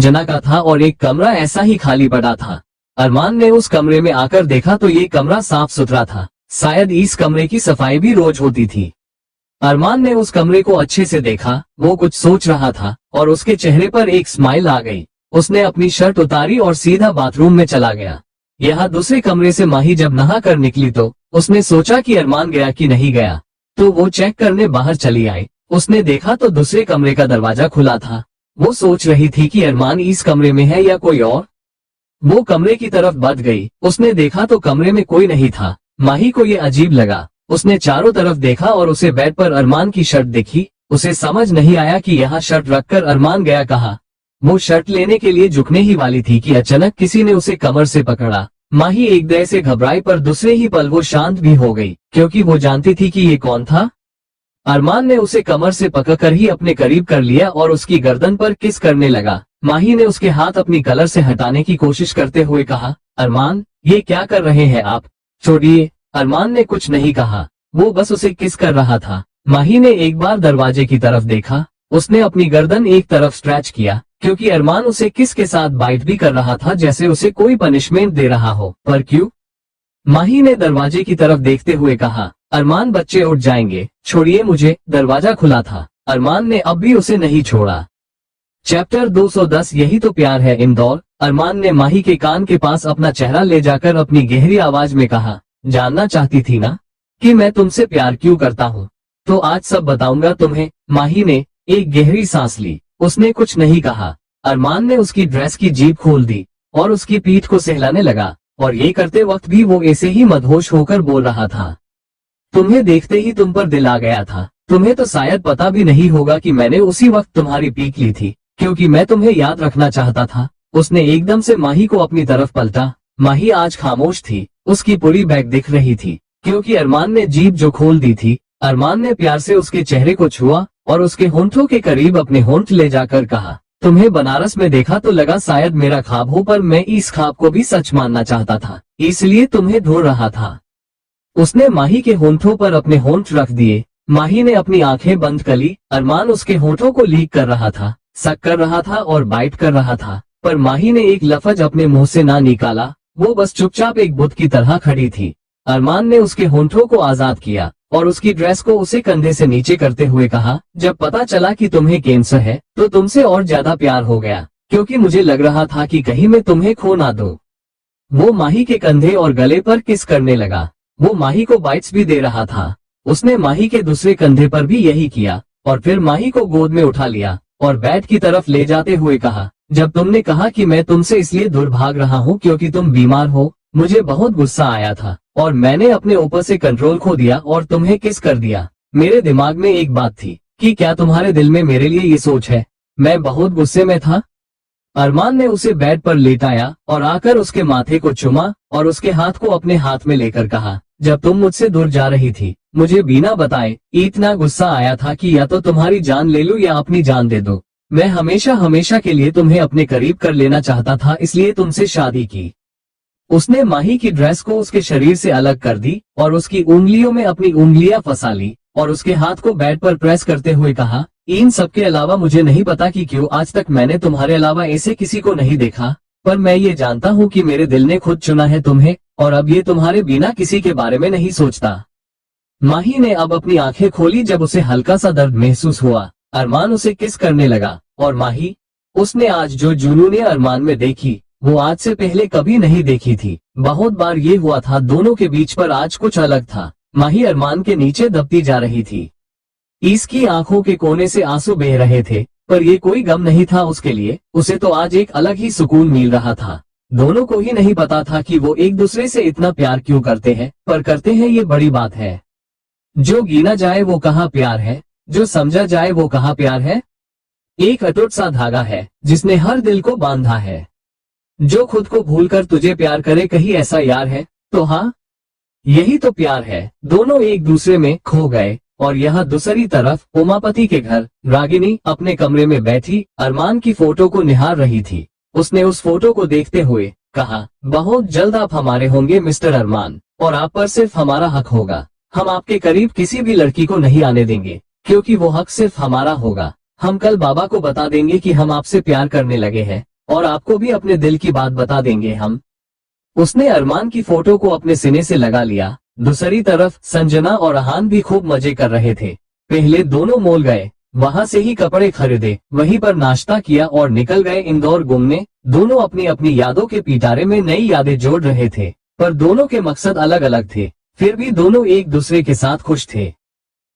जना का था और एक कमरा ऐसा ही खाली पड़ा था। अरमान ने उस कमरे में आकर देखा तो ये कमरा साफ सुथरा था। शायद इस कमरे की सफाई भी रोज होती थी। अरमान ने उस कमरे को अच्छे से देखा। वो कुछ सोच रहा था और उसके चेहरे पर एक स्माइल आ गई। उसने अपनी शर्ट उतारी और सीधा बाथरूम में चला गया। यहाँ दूसरे कमरे से माही जब नहा कर निकली तो उसने सोचा कि अरमान गया कि नहीं गया, तो वो चेक करने बाहर चली आई। उसने देखा तो दूसरे कमरे का दरवाजा खुला था। वो सोच रही थी कि अरमान इस कमरे में है या कोई और। वो कमरे की तरफ बढ़ गई। उसने देखा तो कमरे में कोई नहीं था। माही को ये अजीब लगा। उसने चारों तरफ देखा और उसे बेड पर अरमान की शर्ट दिखी। उसे समझ नहीं आया कि यहाँ शर्ट रखकर अरमान गया कहाँ। वो शर्ट लेने के लिए झुकने ही वाली थी कि अचानक किसी ने उसे कमर से पकड़ा। माही एकदम से घबराई पर दूसरे ही पल वो शांत भी हो गई, क्योंकि वो जानती थी कि ये कौन था। अरमान ने उसे कमर से पकड़कर ही अपने करीब कर लिया और उसकी गर्दन पर किस करने लगा। माही ने उसके हाथ अपनी कलर से हटाने की कोशिश करते हुए कहा, अरमान ये क्या कर रहे हैं आप, छोड़िए। अरमान ने कुछ नहीं कहा, वो बस उसे किस कर रहा था। माही ने एक बार दरवाजे की तरफ देखा। उसने अपनी गर्दन एक तरफ स्ट्रेच किया, क्योंकि अरमान उसे किस के साथ बाइट भी कर रहा था, जैसे उसे कोई पनिशमेंट दे रहा हो। पर क्यों? माही ने दरवाजे की तरफ देखते हुए कहा, अरमान बच्चे उठ जाएंगे, छोड़िए मुझे। दरवाजा खुला था। अरमान ने अब भी उसे नहीं छोड़ा। चैप्टर 210 यही तो प्यार है इंदौर। अरमान ने माही के कान के पास अपना चेहरा ले जाकर अपनी गहरी आवाज में कहा, जानना चाहती थी ना कि मैं तुमसे प्यार क्यों करता हूँ? तो आज सब बताऊंगा तुम्हें। माही ने एक गहरी सांस ली। उसने कुछ नहीं कहा। अरमान ने उसकी ड्रेस की जीप खोल दी और उसकी पीठ को सहलाने लगा, और ये करते वक्त भी वो ऐसे ही मदहोश होकर बोल रहा था, तुम्हें देखते ही तुम पर दिल आ गया था। तुम्हें तो शायद पता भी नहीं होगा कि मैंने उसी वक्त तुम्हारी पीक ली थी, क्योंकि मैं तुम्हें याद रखना चाहता था। उसने एकदम से माही को अपनी तरफ पलटा। माही आज खामोश थी। उसकी पूरी बैग दिख रही थी, क्योंकि अरमान ने जीप जो खोल दी थी। अरमान ने प्यार से उसके चेहरे को छुआ और उसके होंठों के करीब अपने होंठ ले जाकर कहा, तुम्हें बनारस में देखा तो लगा शायद मेरा ख्वाब हो, पर मैं इस ख्वाब को भी सच मानना चाहता था, इसलिए तुम्हें ढूंढ रहा था। उसने माही के होंठों पर अपने होंठ रख दिए। माही ने अपनी आंखें बंद कर ली। अरमान उसके होंठों को लीक कर रहा था, सक कर रहा था और बाइट कर रहा था, पर माही ने एक लफ्ज अपने मुंह से ना निकाला। वो बस चुपचाप एक बुत की तरह खड़ी थी। अरमान ने उसके होंठों को आजाद किया और उसकी ड्रेस को उसे कंधे से नीचे करते हुए कहा, जब पता चला कि तुम्हें कैंसर है तो तुमसे और ज्यादा प्यार हो गया, क्योंकि मुझे लग रहा था कि कहीं मैं तुम्हें खो ना दूं। वो माही के कंधे और गले पर किस करने लगा। वो माही को बाइट्स भी दे रहा था। उसने माही के दूसरे कंधे पर भी यही किया और फिर माही को गोद में उठा लिया और बेड की तरफ ले जाते हुए कहा, जब तुमने कहा कि मैं तुमसे इसलिए दूर भाग रहा हूँ क्योंकि तुम बीमार हो, मुझे बहुत गुस्सा आया था और मैंने अपने ऊपर से कंट्रोल खो दिया और तुम्हें किस कर दिया। मेरे दिमाग में एक बात थी कि क्या तुम्हारे दिल में मेरे लिए ये सोच है। मैं बहुत गुस्से में था। अरमान ने उसे बेड पर लेटाया और आकर उसके माथे को चुमा और उसके हाथ को अपने हाथ में लेकर कहा, जब तुम मुझसे दूर जा रही थी मुझे बिना बताए इतना गुस्सा आया था कि या तो तुम्हारी जान ले लूं या अपनी जान दे दो। मैं हमेशा हमेशा के लिए तुम्हें अपने करीब कर लेना चाहता था, इसलिए तुमसे शादी की। उसने माही की ड्रेस को उसके शरीर से अलग कर दी और उसकी उंगलियों में अपनी उंगलियां फंसा ली और उसके हाथ को बेड पर प्रेस करते हुए कहा, इन सब के अलावा मुझे नहीं पता कि क्यों आज तक मैंने तुम्हारे अलावा ऐसे किसी को नहीं देखा, पर मैं ये जानता हूँ कि मेरे दिल ने खुद चुना है तुम्हें और अब ये तुम्हारे बिना किसी के बारे में नहीं सोचता। माही ने अब अपनी आंखें खोली जब उसे हल्का सा दर्द महसूस हुआ। अरमान उसे किस करने लगा और माही, उसने आज जो जुनून अरमान में देखी वो आज से पहले कभी नहीं देखी थी। बहुत बार ये हुआ था दोनों के बीच, पर आज कुछ अलग था। माही अरमान के नीचे दबती जा रही थी। इसकी आंखों के कोने से आंसू बह रहे थे, पर ये कोई गम नहीं था उसके लिए। उसे तो आज एक अलग ही सुकून मिल रहा था। दोनों को ही नहीं पता था कि वो एक दूसरे से इतना प्यार क्यों करते हैं, पर करते हैं ये बड़ी बात है। जो गिना जाए वो कहाँ प्यार है, जो समझा जाए वो कहाँ प्यार है। एक अटूट सा धागा है जिसने हर दिल को बांधा है। जो खुद को भूलकर तुझे प्यार करे, कहीं ऐसा यार है? तो हाँ, यही तो प्यार है। दोनों एक दूसरे में खो गए। और यहाँ दूसरी तरफ उमापति के घर रागिनी अपने कमरे में बैठी अरमान की फोटो को निहार रही थी। उसने उस फोटो को देखते हुए कहा, बहुत जल्द आप हमारे होंगे मिस्टर अरमान, और आप पर सिर्फ हमारा हक होगा। हम आपके करीब किसी भी लड़की को नहीं आने देंगे, क्योंकि वो हक सिर्फ हमारा होगा। हम कल बाबा को बता देंगे कि हम आपसे प्यार करने लगे हैं, और आपको भी अपने दिल की बात बता देंगे हम। उसने अरमान की फोटो को अपने सीने से लगा लिया। दूसरी तरफ संजना और अहान भी खूब मजे कर रहे थे। पहले दोनों मॉल गए, वहां से ही कपड़े खरीदे, वहीं पर नाश्ता किया और निकल गए इंदौर घूमने। दोनों अपनी अपनी यादों के पिटारे में नई यादें जोड़ रहे थे, पर दोनों के मकसद अलग अलग थे। फिर भी दोनों एक दूसरे के साथ खुश थे।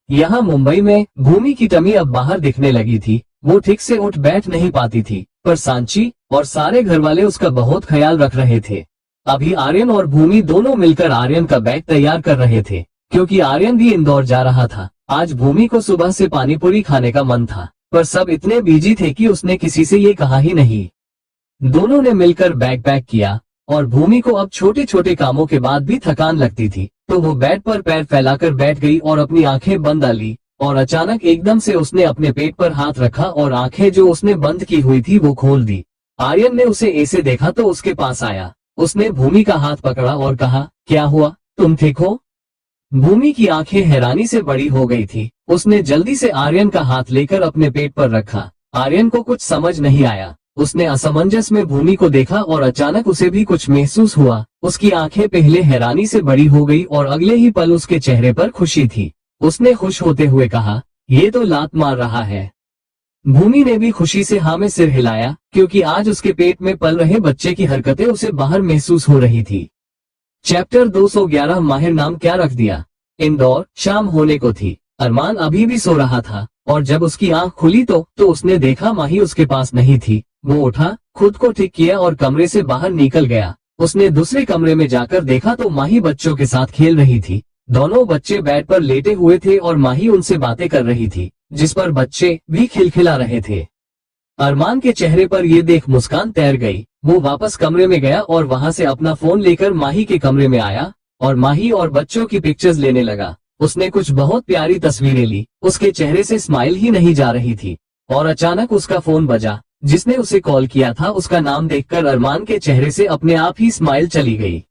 यहाँ मुंबई में भूमि की टमी अब बाहर दिखने लगी थी। वो ठीक से उठ बैठ नहीं पाती थी, पर सांची और सारे घर वाले उसका बहुत ख्याल रख रहे थे। अभी आर्यन और भूमि दोनों मिलकर आर्यन का बैग तैयार कर रहे थे, क्योंकि आर्यन भी इंदौर जा रहा था। आज भूमि को सुबह से पानीपुरी खाने का मन था, पर सब इतने बिजी थे कि उसने किसी से ये कहा ही नहीं। दोनों ने मिलकर बैग पैक किया, और भूमि को अब छोटे छोटे कामों के बाद भी थकान लगती थी, तो वो बेड पर पैर फैलाकर बैठ गई और अपनी आंखें बंद डाली। और अचानक एकदम से उसने अपने पेट पर हाथ रखा और आंखें जो उसने बंद की हुई थी वो खोल दी। आर्यन ने उसे ऐसे देखा तो उसके पास आया। उसने भूमि का हाथ पकड़ा और कहा, क्या हुआ, तुम ठीक हो? भूमि की आंखें हैरानी से बड़ी हो गई थी। उसने जल्दी से आर्यन का हाथ लेकर अपने पेट पर रखा। आर्यन को कुछ समझ नहीं आया। उसने असमंजस में भूमि को देखा और अचानक उसे भी कुछ महसूस हुआ। उसकी आंखें पहले हैरानी से बड़ी हो गई और अगले ही पल उसके चेहरे पर खुशी थी। उसने खुश होते हुए कहा, ये तो लात मार रहा है। भूमि ने भी खुशी से हाँ में सिर हिलाया, क्योंकि आज उसके पेट में पल रहे बच्चे की हरकतें उसे बाहर महसूस हो रही थी। चैप्टर 211 माहिर नाम क्या रख दिया। इंदौर शाम होने को थी। अरमान अभी भी सो रहा था, और जब उसकी आंख खुली तो उसने देखा माही उसके पास नहीं थी। वो उठा, खुद को ठीक किया और कमरे से बाहर निकल गया। उसने दूसरे कमरे में जाकर देखा तो माही बच्चों के साथ खेल रही थी। दोनों बच्चे बेड पर लेटे हुए थे और माही उनसे बातें कर रही थी, जिस पर बच्चे भी खिलखिला रहे थे। अरमान के चेहरे पर ये देख मुस्कान तैर गई। वो वापस कमरे में गया और वहां से अपना फोन लेकर माही के कमरे में आया और माही और बच्चों की पिक्चर्स लेने लगा। उसने कुछ बहुत प्यारी तस्वीरें ली। उसके चेहरे से स्माइल ही नहीं जा रही थी, और अचानक उसका फोन बजा। जिसने उसे कॉल किया था उसका नाम देखकर अरमान के चेहरे से अपने आप ही स्माइल चली गई,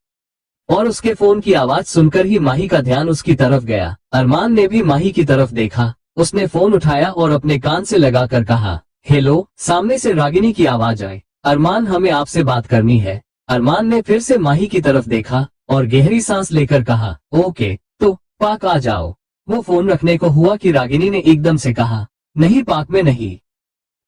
और उसके फोन की आवाज सुनकर ही माही का ध्यान उसकी तरफ गया। अरमान ने भी माही की तरफ देखा। उसने फोन उठाया और अपने कान से लगाकर कहा, हेलो। सामने से रागिनी की आवाज आई, अरमान हमें आपसे बात करनी है। अरमान ने फिर से माही की तरफ देखा और गहरी सांस लेकर कहा, ओके, तो पाक आ जाओ। वो फोन रखने को हुआ कि रागिनी ने एकदम से कहा, नहीं, पाक में नहीं।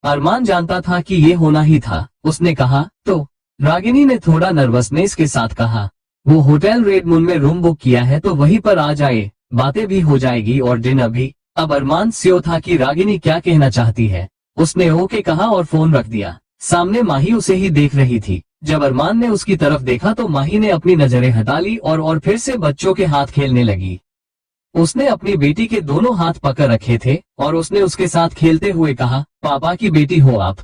अरमान जानता था कि ये होना ही था। उसने कहा, तो रागिनी ने थोड़ा नर्वसनेस के साथ कहा, वो होटल रेड मून में रूम बुक किया है तो वहीं पर आ जाए, बातें भी हो जाएगी और डिनर भी। अब अरमान श्योर था कि रागिनी क्या कहना चाहती है। उसने ओके कहा और फोन रख दिया। सामने माही उसे ही देख रही थी। जब अरमान ने उसकी तरफ देखा तो माही ने अपनी नजरें हटा ली और फिर से बच्चों के हाथ खेलने लगी। उसने अपनी बेटी के दोनों हाथ पकड़ रखे थे और उसने उसके साथ खेलते हुए कहा, पापा की बेटी हो आप?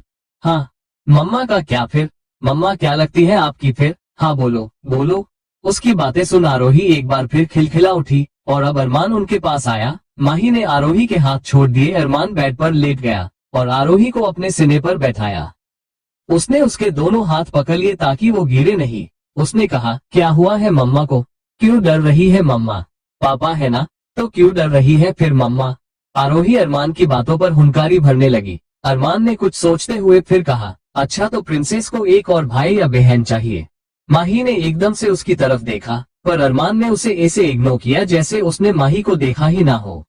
हाँ। मम्मा का क्या फिर? मम्मा क्या लगती है आपकी फिर? हाँ बोलो बोलो। उसकी बातें सुन आरोही एक बार फिर खिलखिला उठी और अब अरमान उनके पास आया। माही ने आरोही के हाथ छोड़ दिए। अरमान बेड पर लेट गया और आरोही को अपने सीने पर बैठाया। उसने उसके दोनों हाथ पकड़ लिए ताकि वो गिरे नहीं। उसने कहा, क्या हुआ है मम्मा को? क्यों डर रही है मम्मा? पापा है ना, तो क्यों डर रही है फिर मम्मा? आरोही अरमान की बातों पर हुंकारी भरने लगी। अरमान ने कुछ सोचते हुए फिर कहा, अच्छा तो प्रिंसेस को एक और भाई या बहन चाहिए? माही ने एकदम से उसकी तरफ देखा, पर अरमान ने उसे ऐसे इग्नोर किया जैसे उसने माही को देखा ही ना हो।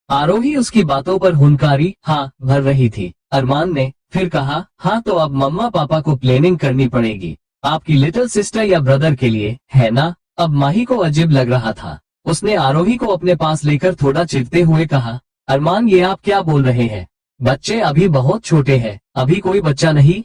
आरोही उसकी बातों पर हुंकारी हाँ भर रही थी। अरमान ने फिर कहा, हाँ तो अब मम्मा पापा को प्लानिंग करनी पड़ेगी, आपकी लिटिल सिस्टर या ब्रदर के लिए, है ना? अब माही को अजीब लग रहा था। उसने आरोही को अपने पास लेकर थोड़ा चिढ़ते हुए कहा, अरमान ये आप क्या बोल रहे हैं? बच्चे अभी बहुत छोटे हैं, अभी कोई बच्चा नहीं।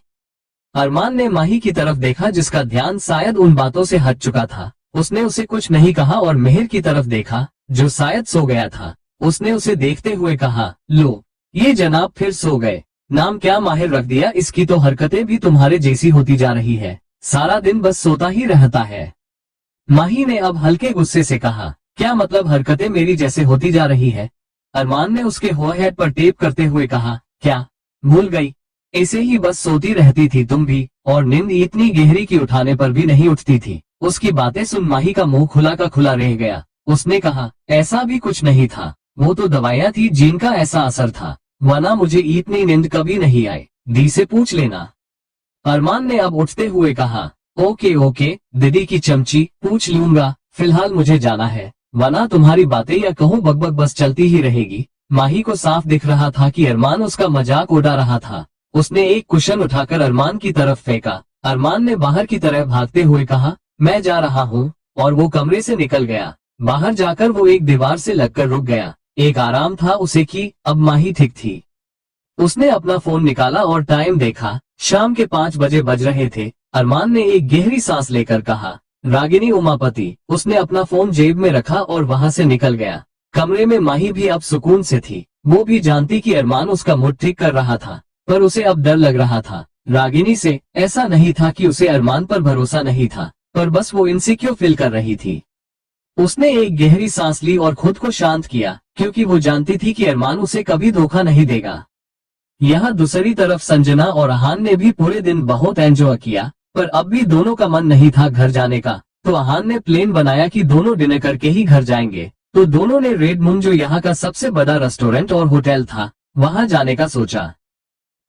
अरमान ने माही की तरफ देखा जिसका ध्यान शायद उन बातों से हट चुका था। उसने उसे कुछ नहीं कहा और मेहर की तरफ देखा जो शायद सो गया था। उसने उसे देखते हुए कहा, लो ये जनाब फिर सो गए। नाम क्या माहिर रख दिया, इसकी तो हरकतें भी तुम्हारे जैसी होती जा रही है, सारा दिन बस सोता ही रहता है। माही ने अब हल्के गुस्से से कहा, क्या मतलब हरकतें मेरी जैसे होती जा रही है? अरमान ने उसके फोरहेड पर टेप करते हुए कहा, क्या भूल गई? ऐसे ही बस सोती रहती थी तुम भी, और नींद इतनी गहरी की उठाने पर भी नहीं उठती थी। उसकी बातें सुन माही का मुंह खुला का खुला रह गया। उसने कहा, ऐसा भी कुछ नहीं था, वो तो दवाइयाँ थी जिनका ऐसा असर था, वरना मुझे इतनी नींद कभी नहीं आई। दी से पूछ लेना। अरमान ने अब उठते हुए कहा, ओके ओके दीदी की चमची, पूछ लूंगा, फिलहाल मुझे जाना है, वरना तुम्हारी बातें या कहूँ बकबक बस चलती ही रहेगी। माही को साफ दिख रहा था कि अरमान उसका मजाक उड़ा रहा था। उसने एक कुशन उठाकर अरमान की तरफ फेंका। अरमान ने बाहर की तरफ भागते हुए कहा, मैं जा रहा हूँ, और वो कमरे से निकल गया। बाहर जाकर वो एक दीवार से लगकर रुक गया। एक आराम था उसे कि अब माही ठीक थी। उसने अपना फोन निकाला और टाइम देखा। शाम के 5 बजे बज रहे थे। अरमान ने एक गहरी सांस लेकर कहा, रागिनी उमापति। उसने अपना फोन जेब में रखा और वहां से निकल गया। कमरे में माही भी अब सुकून से थी। वो भी जानती कि अरमान उसका मूड ठीक कर रहा था, पर उसे अब डर लग रहा था। रागिनी से ऐसा नहीं था कि उसे अरमान पर भरोसा नहीं था, पर बस वो इनसिक्योर फील कर रही थी। उसने एक गहरी सांस ली और खुद को शांत किया, क्योंकि वो जानती थी कि अरमान उसे कभी धोखा नहीं देगा। यहाँ दूसरी तरफ संजना और अहान ने भी पूरे दिन बहुत एंजॉय किया, पर अब भी दोनों का मन नहीं था घर जाने का। तो अहान ने प्लान बनाया कि दोनों डिनर करके ही घर जाएंगे। तो दोनों ने रेड मून, जो यहाँ का सबसे बड़ा रेस्टोरेंट और होटल था, वहां जाने का सोचा।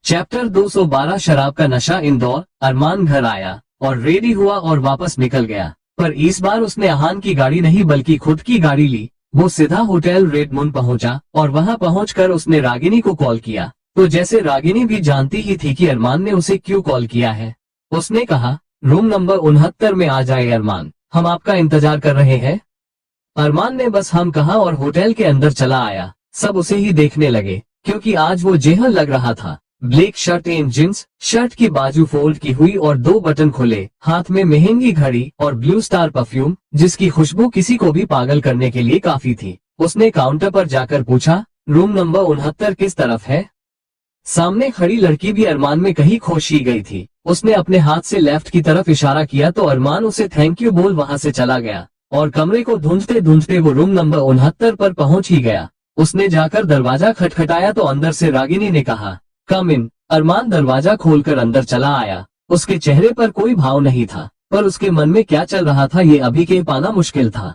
चैप्टर 212 शराब का नशा। इंदौर। अरमान घर आया और रेडी हुआ और वापस निकल गया, पर इस बार उसने अहान की गाड़ी नहीं बल्कि खुद की गाड़ी ली। वो सीधा होटल रेड मून पहुंचा और वहां पहुंचकर उसने रागिनी को कॉल किया। तो जैसे रागिनी भी जानती ही थी कि अरमान ने उसे क्यों कॉल किया है, उसने कहा, रूम नंबर 69 में आ जाए अरमान, हम आपका इंतजार कर रहे हैं। अरमान ने बस हम कहा और होटल के अंदर चला आया। सब उसे ही देखने लगे, क्योंकि आज वो जेहन लग रहा था। Black shirt and jeans, shirt की बाजू फोल्ड की हुई और 2 बटन खुले, हाथ में महंगी घड़ी और ब्लू स्टार परफ्यूम, जिसकी खुशबू किसी को भी पागल करने के लिए काफी थी। उसने काउंटर पर जाकर पूछा, रूम नंबर 69 किस तरफ है? सामने खड़ी लड़की भी अरमान में कहीं खोश ही गई थी। उसने अपने हाथ से लेफ्ट की तरफ इशारा किया तो अरमान उसे थैंक यू बोल वहां से चला गया, और कमरे को ढूंढते ढूंढते वो रूम नंबर 69 पर पहुंच ही गया। उसने जाकर दरवाजा खटखटाया तो अंदर से रागिनी ने कहा, कम इन। अरमान दरवाजा खोलकर अंदर चला आया। उसके चेहरे पर कोई भाव नहीं था, पर उसके मन में क्या चल रहा था ये अभी कह पाना मुश्किल था।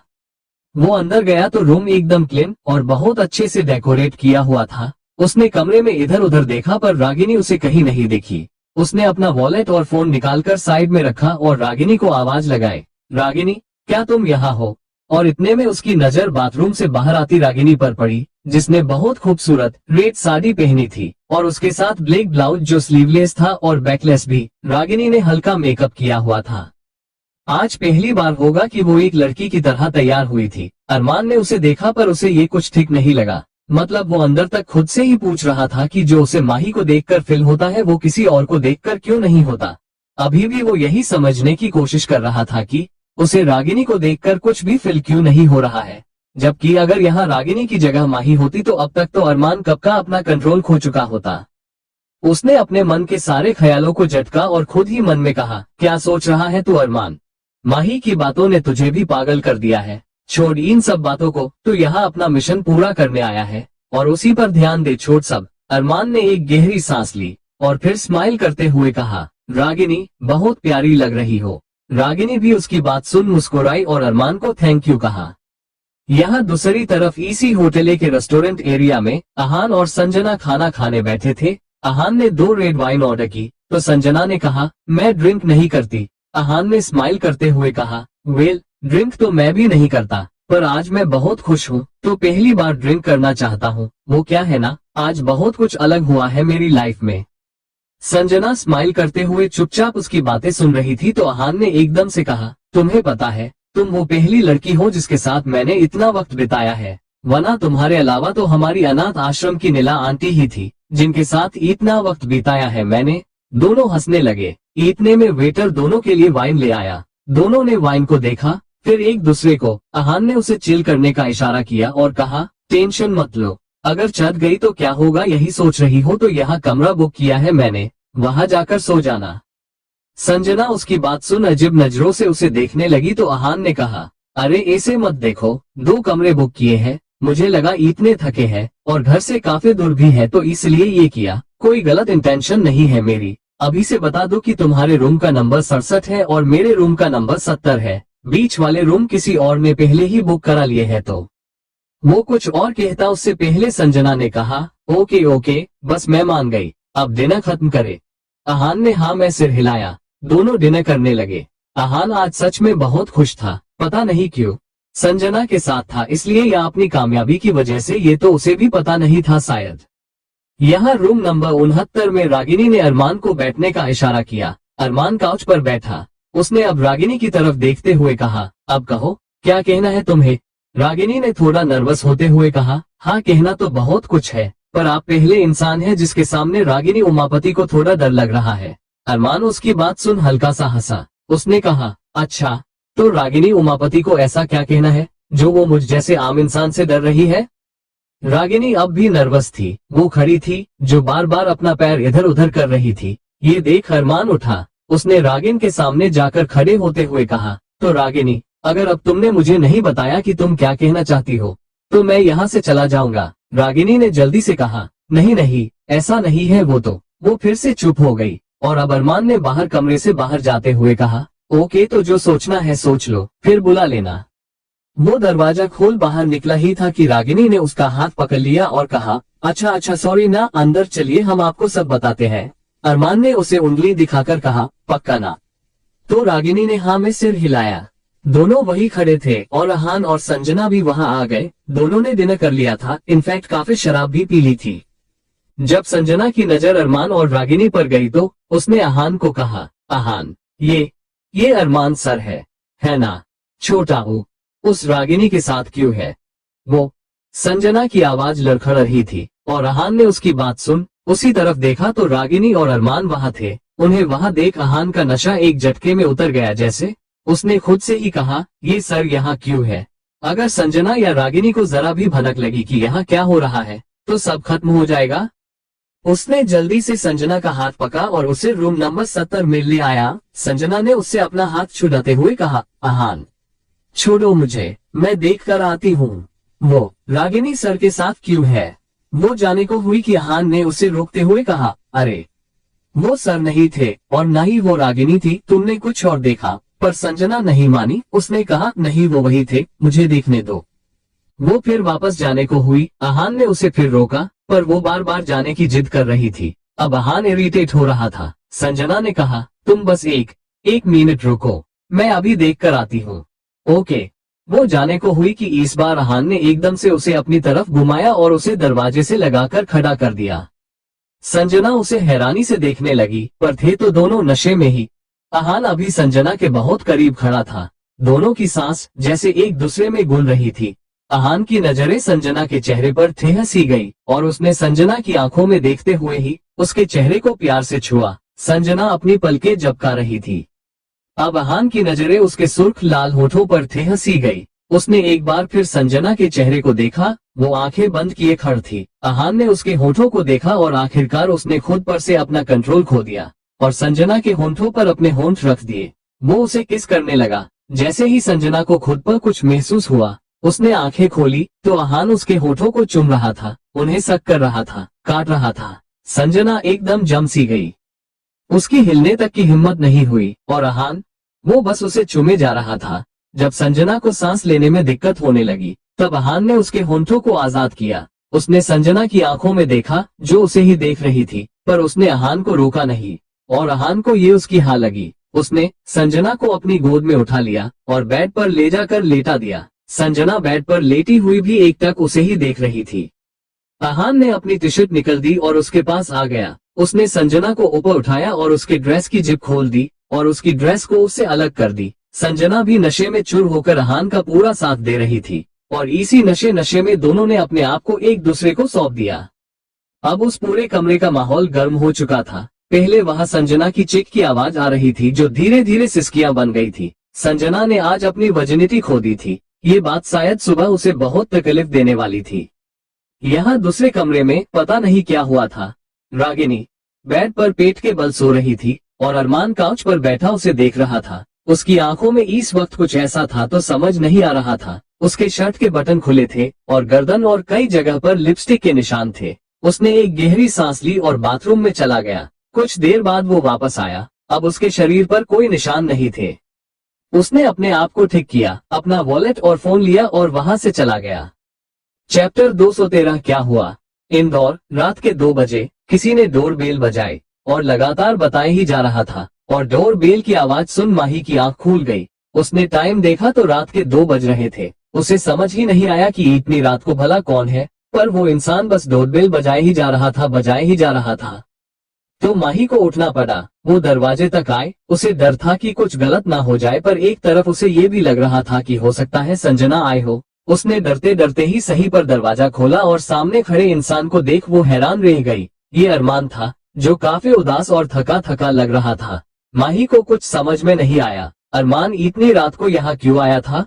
वो अंदर गया तो रूम एकदम क्लीन और बहुत अच्छे से डेकोरेट किया हुआ था। उसने कमरे में इधर उधर देखा पर रागिनी उसे कहीं नहीं दिखी। उसने अपना वॉलेट और फोन निकालकर साइड में रखा और रागिनी को आवाज लगाई, रागिनी क्या तुम यहाँ हो? और इतने में उसकी नजर बाथरूम से बाहर आती रागिनी पर पड़ी, जिसने बहुत खूबसूरत रेड साड़ी पहनी थी और उसके साथ ब्लैक ब्लाउज जो स्लीवलेस था और बैकलेस भी। रागिनी ने हल्का मेकअप किया हुआ था। आज पहली बार होगा कि वो एक लड़की की तरह तैयार हुई थी। अरमान ने उसे देखा पर उसे ये कुछ ठीक नहीं लगा। मतलब वो अंदर तक खुद से ही पूछ रहा था कि जो उसे माही को देखकर फील होता है वो किसी और को देखकर क्यों नहीं होता। अभी भी वो यही समझने की कोशिश कर रहा था कि उसे रागिनी को देखकर कुछ भी फील क्यों नहीं हो रहा है, जबकि अगर यहाँ रागिनी की जगह माही होती तो अब तक तो अरमान कब का अपना कंट्रोल खो चुका होता। उसने अपने मन के सारे ख्यालों को झटका और खुद ही मन में कहा, क्या सोच रहा है तू अरमान? माही की बातों ने तुझे भी पागल कर दिया है। छोड़ इन सब बातों को, तू यहाँ अपना मिशन पूरा करने आया है और उसी पर ध्यान दे। छोड़ सब। अरमान ने एक गहरी सांस ली और फिर स्माइल करते हुए कहा, रागिनी बहुत प्यारी लग रही हो। रागिनी भी उसकी बात सुन मुस्कुराई और अरमान को थैंक यू कहा। यहाँ दूसरी तरफ इसी होटल के रेस्टोरेंट एरिया में अहान और संजना खाना खाने बैठे थे। अहान ने 2 रेड वाइन ऑर्डर की तो संजना ने कहा, मैं ड्रिंक नहीं करती। अहान ने स्माइल करते हुए कहा, वेल ड्रिंक तो मैं भी नहीं करता, पर आज मैं बहुत खुश हूँ तो पहली बार ड्रिंक करना चाहता हूँ। वो क्या है ना, आज बहुत कुछ अलग हुआ है मेरी लाइफ में। संजना स्माइल करते हुए चुपचाप उसकी बातें सुन रही थी तो अहान ने एकदम से कहा, तुम्हें पता है तुम वो पहली लड़की हो जिसके साथ मैंने इतना वक्त बिताया है, वरना तुम्हारे अलावा तो हमारी अनाथ आश्रम की नीला आंटी ही थी जिनके साथ इतना वक्त बिताया है मैंने। दोनों हंसने लगे। इतने में वेटर दोनों के लिए वाइन ले आया। दोनों ने वाइन को देखा, फिर एक दूसरे को। अहान ने उसे चिल करने का इशारा किया और कहा, टेंशन मत लो, अगर चढ़ गई तो क्या होगा यही सोच रही हो तो यहाँ कमरा बुक किया है मैंने, वहां जाकर सो जाना। संजना उसकी बात सुन अजीब नजरों से उसे देखने लगी तो अहान ने कहा, अरे ऐसे मत देखो, 2 कमरे बुक किए हैं, मुझे लगा इतने थके हैं और घर से काफी दूर भी है तो इसलिए ये किया, कोई गलत इंटेंशन नहीं है मेरी। अभी से बता दो कि तुम्हारे रूम का नंबर 67 है और मेरे रूम का नंबर 70 है। बीच वाले रूम किसी और ने पहले ही बुक करा लिए है। तो वो कुछ और कहता उससे पहले संजना ने कहा, ओके ओके बस मैं मान गई, अब डिनर खत्म करे। अहान ने हाँ में सिर हिलाया। दोनों डिनर करने लगे। अहान आज सच में बहुत खुश था, पता नहीं क्यों। संजना के साथ था इसलिए या अपनी कामयाबी की वजह से, ये तो उसे भी पता नहीं था शायद। यहाँ रूम नंबर 69 में रागिनी ने अरमान को बैठने का इशारा किया। अरमान काउच पर बैठा। उसने अब रागिनी की तरफ देखते हुए कहा, अब कहो, क्या कहना है तुम्हें? रागिनी ने थोड़ा नर्वस होते हुए कहा, हाँ कहना तो बहुत कुछ है, पर आप पहले इंसान हैं जिसके सामने रागिनी उमापति को थोड़ा डर लग रहा है। अरमान उसकी बात सुन हल्का सा हंसा। उसने कहा, अच्छा, तो रागिनी उमापति को ऐसा क्या कहना है जो वो मुझ जैसे आम इंसान से डर रही है? रागिनी अब भी नर्वस थी। वो खड़ी थी, जो बार बार अपना पैर इधर उधर कर रही थी। ये देख अरमान उठा। उसने रागिन के सामने जाकर खड़े होते हुए कहा, तो रागिनी, अगर अब तुमने मुझे नहीं बताया कि तुम क्या कहना चाहती हो, तो मैं यहाँ से चला जाऊंगा। रागिनी ने जल्दी से कहा, नहीं नहीं, ऐसा नहीं है वो फिर से चुप हो गई। और अब अरमान ने बाहर कमरे से बाहर जाते हुए कहा, ओके, तो जो सोचना है सोच लो, फिर बुला लेना। वो दरवाजा खोल बाहर निकला ही था कि रागिनी ने उसका हाथ पकड़ लिया और कहा, अच्छा अच्छा, सॉरी ना, अंदर चलिए, हम आपको सब बताते हैं। अरमान ने उसे उंगली दिखाकर कहा, पक्का ना? तो रागिनी ने हाँ में सिर हिलाया। दोनों वही खड़े थे और अहान और संजना भी वहां आ गए। दोनों ने डिनर कर लिया था, इनफैक्ट काफी शराब भी पी ली थी। जब संजना की नजर अरमान और रागिनी पर गई तो उसने अहान को कहा, अहान, ये अरमान सर है ना? छोटा हूँ, उस रागिनी के साथ क्यों है वो? संजना की आवाज लड़खड़ रही थी और अहान ने उसकी बात सुन उसी तरफ देखा तो रागिनी और अरमान वहां थे। उन्हें वहां देख अहान का नशा एक झटके में उतर गया जैसे। उसने खुद से ही कहा, ये सर यहाँ क्यों है? अगर संजना या रागिनी को जरा भी भनक लगी कि यहाँ क्या हो रहा है तो सब खत्म हो जाएगा। उसने जल्दी से संजना का हाथ पकड़ा और उसे रूम नंबर 70 में ले आया। संजना ने उससे अपना हाथ छुड़ाते हुए कहा, अहान, छोड़ो मुझे, मैं देख कर आती हूँ। वो रागिनी सर के साथ क्यों है? वो जाने को हुई कि अहान ने उसे रोकते हुए कहा, अरे वो सर नहीं थे और न ही वो रागिनी थी, तुमने कुछ और देखा। पर संजना नहीं मानी। उसने कहा, नहीं वो वही थे, मुझे देखने दो। वो फिर वापस जाने को हुई। अहान ने उसे फिर रोका पर वो बार बार जाने की जिद कर रही थी। अब अहान इरिटेट हो रहा था। संजना ने कहा, तुम बस एक मिनट रुको, मैं अभी देख कर आती हूँ। ओके। वो जाने को हुई कि इस बार अहान ने एकदम से उसे अपनी तरफ घुमाया और उसे दरवाजे से लगाकर खड़ा कर दिया। संजना उसे हैरानी से देखने लगी, पर थे तो दोनों नशे में ही। अहान अभी संजना के बहुत करीब खड़ा था। दोनों की सांस जैसे एक दूसरे में घुल रही थी। अहान की नजरें संजना के चेहरे पर ठेहस सी गई और उसने संजना की आंखों में देखते हुए ही उसके चेहरे को प्यार से छुआ। संजना अपनी पलकें झपका रही थी। अब अहान की नजरें उसके सुर्ख लाल होठों पर ठेहस सी गई। उसने एक बार फिर संजना के चेहरे को देखा। वो आंखें बंद किए खड़ी थी। अहान ने उसके होठों को देखा और आखिरकार उसने खुद पर से अपना कंट्रोल खो दिया और संजना के होंठों पर अपने होंठ रख दिए। वो उसे किस करने लगा। जैसे ही संजना को खुद पर कुछ महसूस हुआ, उसने आंखें खोली तो अहान उसके होठों को चूम रहा था, उन्हें सक कर रहा था, काट रहा था। संजना एकदम जम सी गई। उसकी हिलने तक की हिम्मत नहीं हुई और अहान, वो बस उसे चूमे जा रहा था। जब संजना को सांस लेने में दिक्कत होने लगी, तब अहान ने उसके होंठों को आजाद किया। उसने संजना की आंखों में देखा जो उसे ही देख रही थी, पर उसने अहान को रोका नहीं और अहान को ये उसकी हाँ लगी। उसने संजना को अपनी गोद में उठा लिया और बेड पर ले जाकर लेटा दिया। संजना बेड पर लेटी हुई भी एक टक उसे ही देख रही थी। अहान ने अपनी टी शर्ट निकल दी और उसके पास आ गया। उसने संजना को ऊपर उठाया और उसके ड्रेस की जिप खोल दी और उसकी ड्रेस को उससे अलग कर दी। संजना भी नशे में चूर होकर अहान का पूरा साथ दे रही थी और इसी नशे में दोनों ने अपने आप को एक दूसरे को सौंप दिया। अब उस पूरे कमरे का माहौल गर्म हो चुका था। पहले वहां संजना की चीख की आवाज आ रही थी जो धीरे धीरे सिसकियां बन गई थी। संजना ने आज अपनी वर्जिनिटी खो दी थी। ये बात शायद सुबह उसे बहुत तकलीफ देने वाली थी। यहाँ दूसरे कमरे में पता नहीं क्या हुआ था। रागिनी बेड पर पेट के बल सो रही थी और अरमान काउच पर बैठा उसे देख रहा था। उसकी आंखों में इस वक्त कुछ ऐसा था तो समझ नहीं आ रहा था। उसके शर्ट के बटन खुले थे और गर्दन और कई जगह पर लिपस्टिक के निशान थे। उसने एक गहरी सांस ली और बाथरूम में चला गया। कुछ देर बाद वो वापस आया। अब उसके शरीर पर कोई निशान नहीं थे। उसने अपने आप को ठीक किया, अपना वॉलेट और फोन लिया और वहां से चला गया। चैप्टर 213 क्या हुआ। इंदौर, रात के 2 बजे किसी ने डोर बेल बजाई और लगातार बताए ही जा रहा था। और डोर बेल की आवाज सुन माही की आंख खुल गई। उसने टाइम देखा तो रात के 2 बज रहे थे। उसे समझ ही नहीं आया कि इतनी रात को भला कौन है, पर वो इंसान बस डोरबेल बजाए ही जा रहा था, बजाए ही जा रहा था। तो माही को उठना पड़ा। वो दरवाजे तक आए। उसे डर था कि कुछ गलत ना हो जाए, पर एक तरफ उसे ये भी लग रहा था कि हो सकता है संजना आए हो। उसने डरते डरते ही सही पर दरवाजा खोला और सामने खड़े इंसान को देख वो हैरान रह गई। ये अरमान था, जो काफी उदास और थका थका लग रहा था। माही को कुछ समझ में नहीं आया। अरमान इतनी रात को यहाँ क्यों आया था?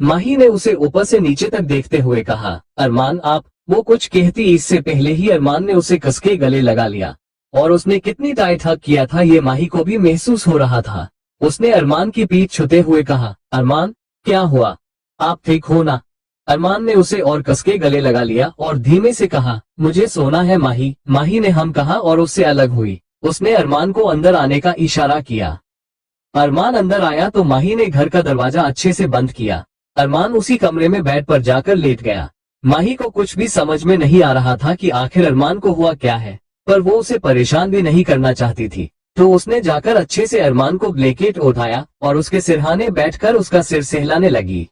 माही ने उसे ऊपर से नीचे तक देखते हुए कहा, अरमान आप। वो कुछ कहती इससे पहले ही अरमान ने उसे कसके गले लगा लिया। और उसने कितनी टाइट हग किया था ये माही को भी महसूस हो रहा था। उसने अरमान की पीठ छूते हुए कहा, अरमान क्या हुआ, आप ठीक हो ना? अरमान ने उसे और कसके गले लगा लिया और धीमे से कहा, मुझे सोना है माही। माही ने हम कहा और उससे अलग हुई। उसने अरमान को अंदर आने का इशारा किया। अरमान अंदर आया तो माही ने घर का दरवाजा अच्छे से बंद किया। अरमान उसी कमरे में बेड पर जाकर लेट गया। माही को कुछ भी समझ में नहीं आ रहा था कि आखिर अरमान को हुआ क्या है, पर वो उसे परेशान भी नहीं करना चाहती थी। तो उसने जाकर अच्छे से अरमान को ब्लैंकेट उठाया और उसके सिरहाने बैठकर उसका सिर सहलाने लगी।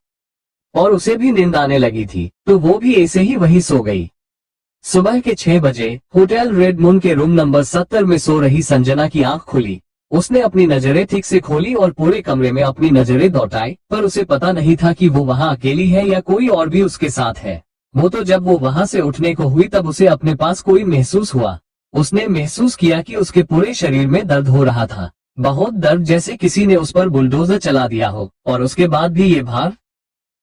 और उसे भी नींद आने लगी थी, तो वो भी ऐसे ही वही सो गई। सुबह के 6 बजे होटल रेड मून के रूम नंबर 70 में सो रही संजना की आंख खुली। उसने अपनी नजरें ठीक से खोली और पूरे कमरे में अपनी नजरें दौड़ाई, पर उसे पता नहीं था कि वो वहाँ अकेली है या कोई और भी उसके साथ है। वो तो जब वो वहाँ से उठने को हुई तब उसे अपने पास कोई महसूस हुआ। उसने महसूस किया कि उसके पूरे शरीर में दर्द हो रहा था, बहुत दर्द, जैसे किसी ने उस पर बुलडोजर चला दिया हो। और उसके बाद भी ये भार।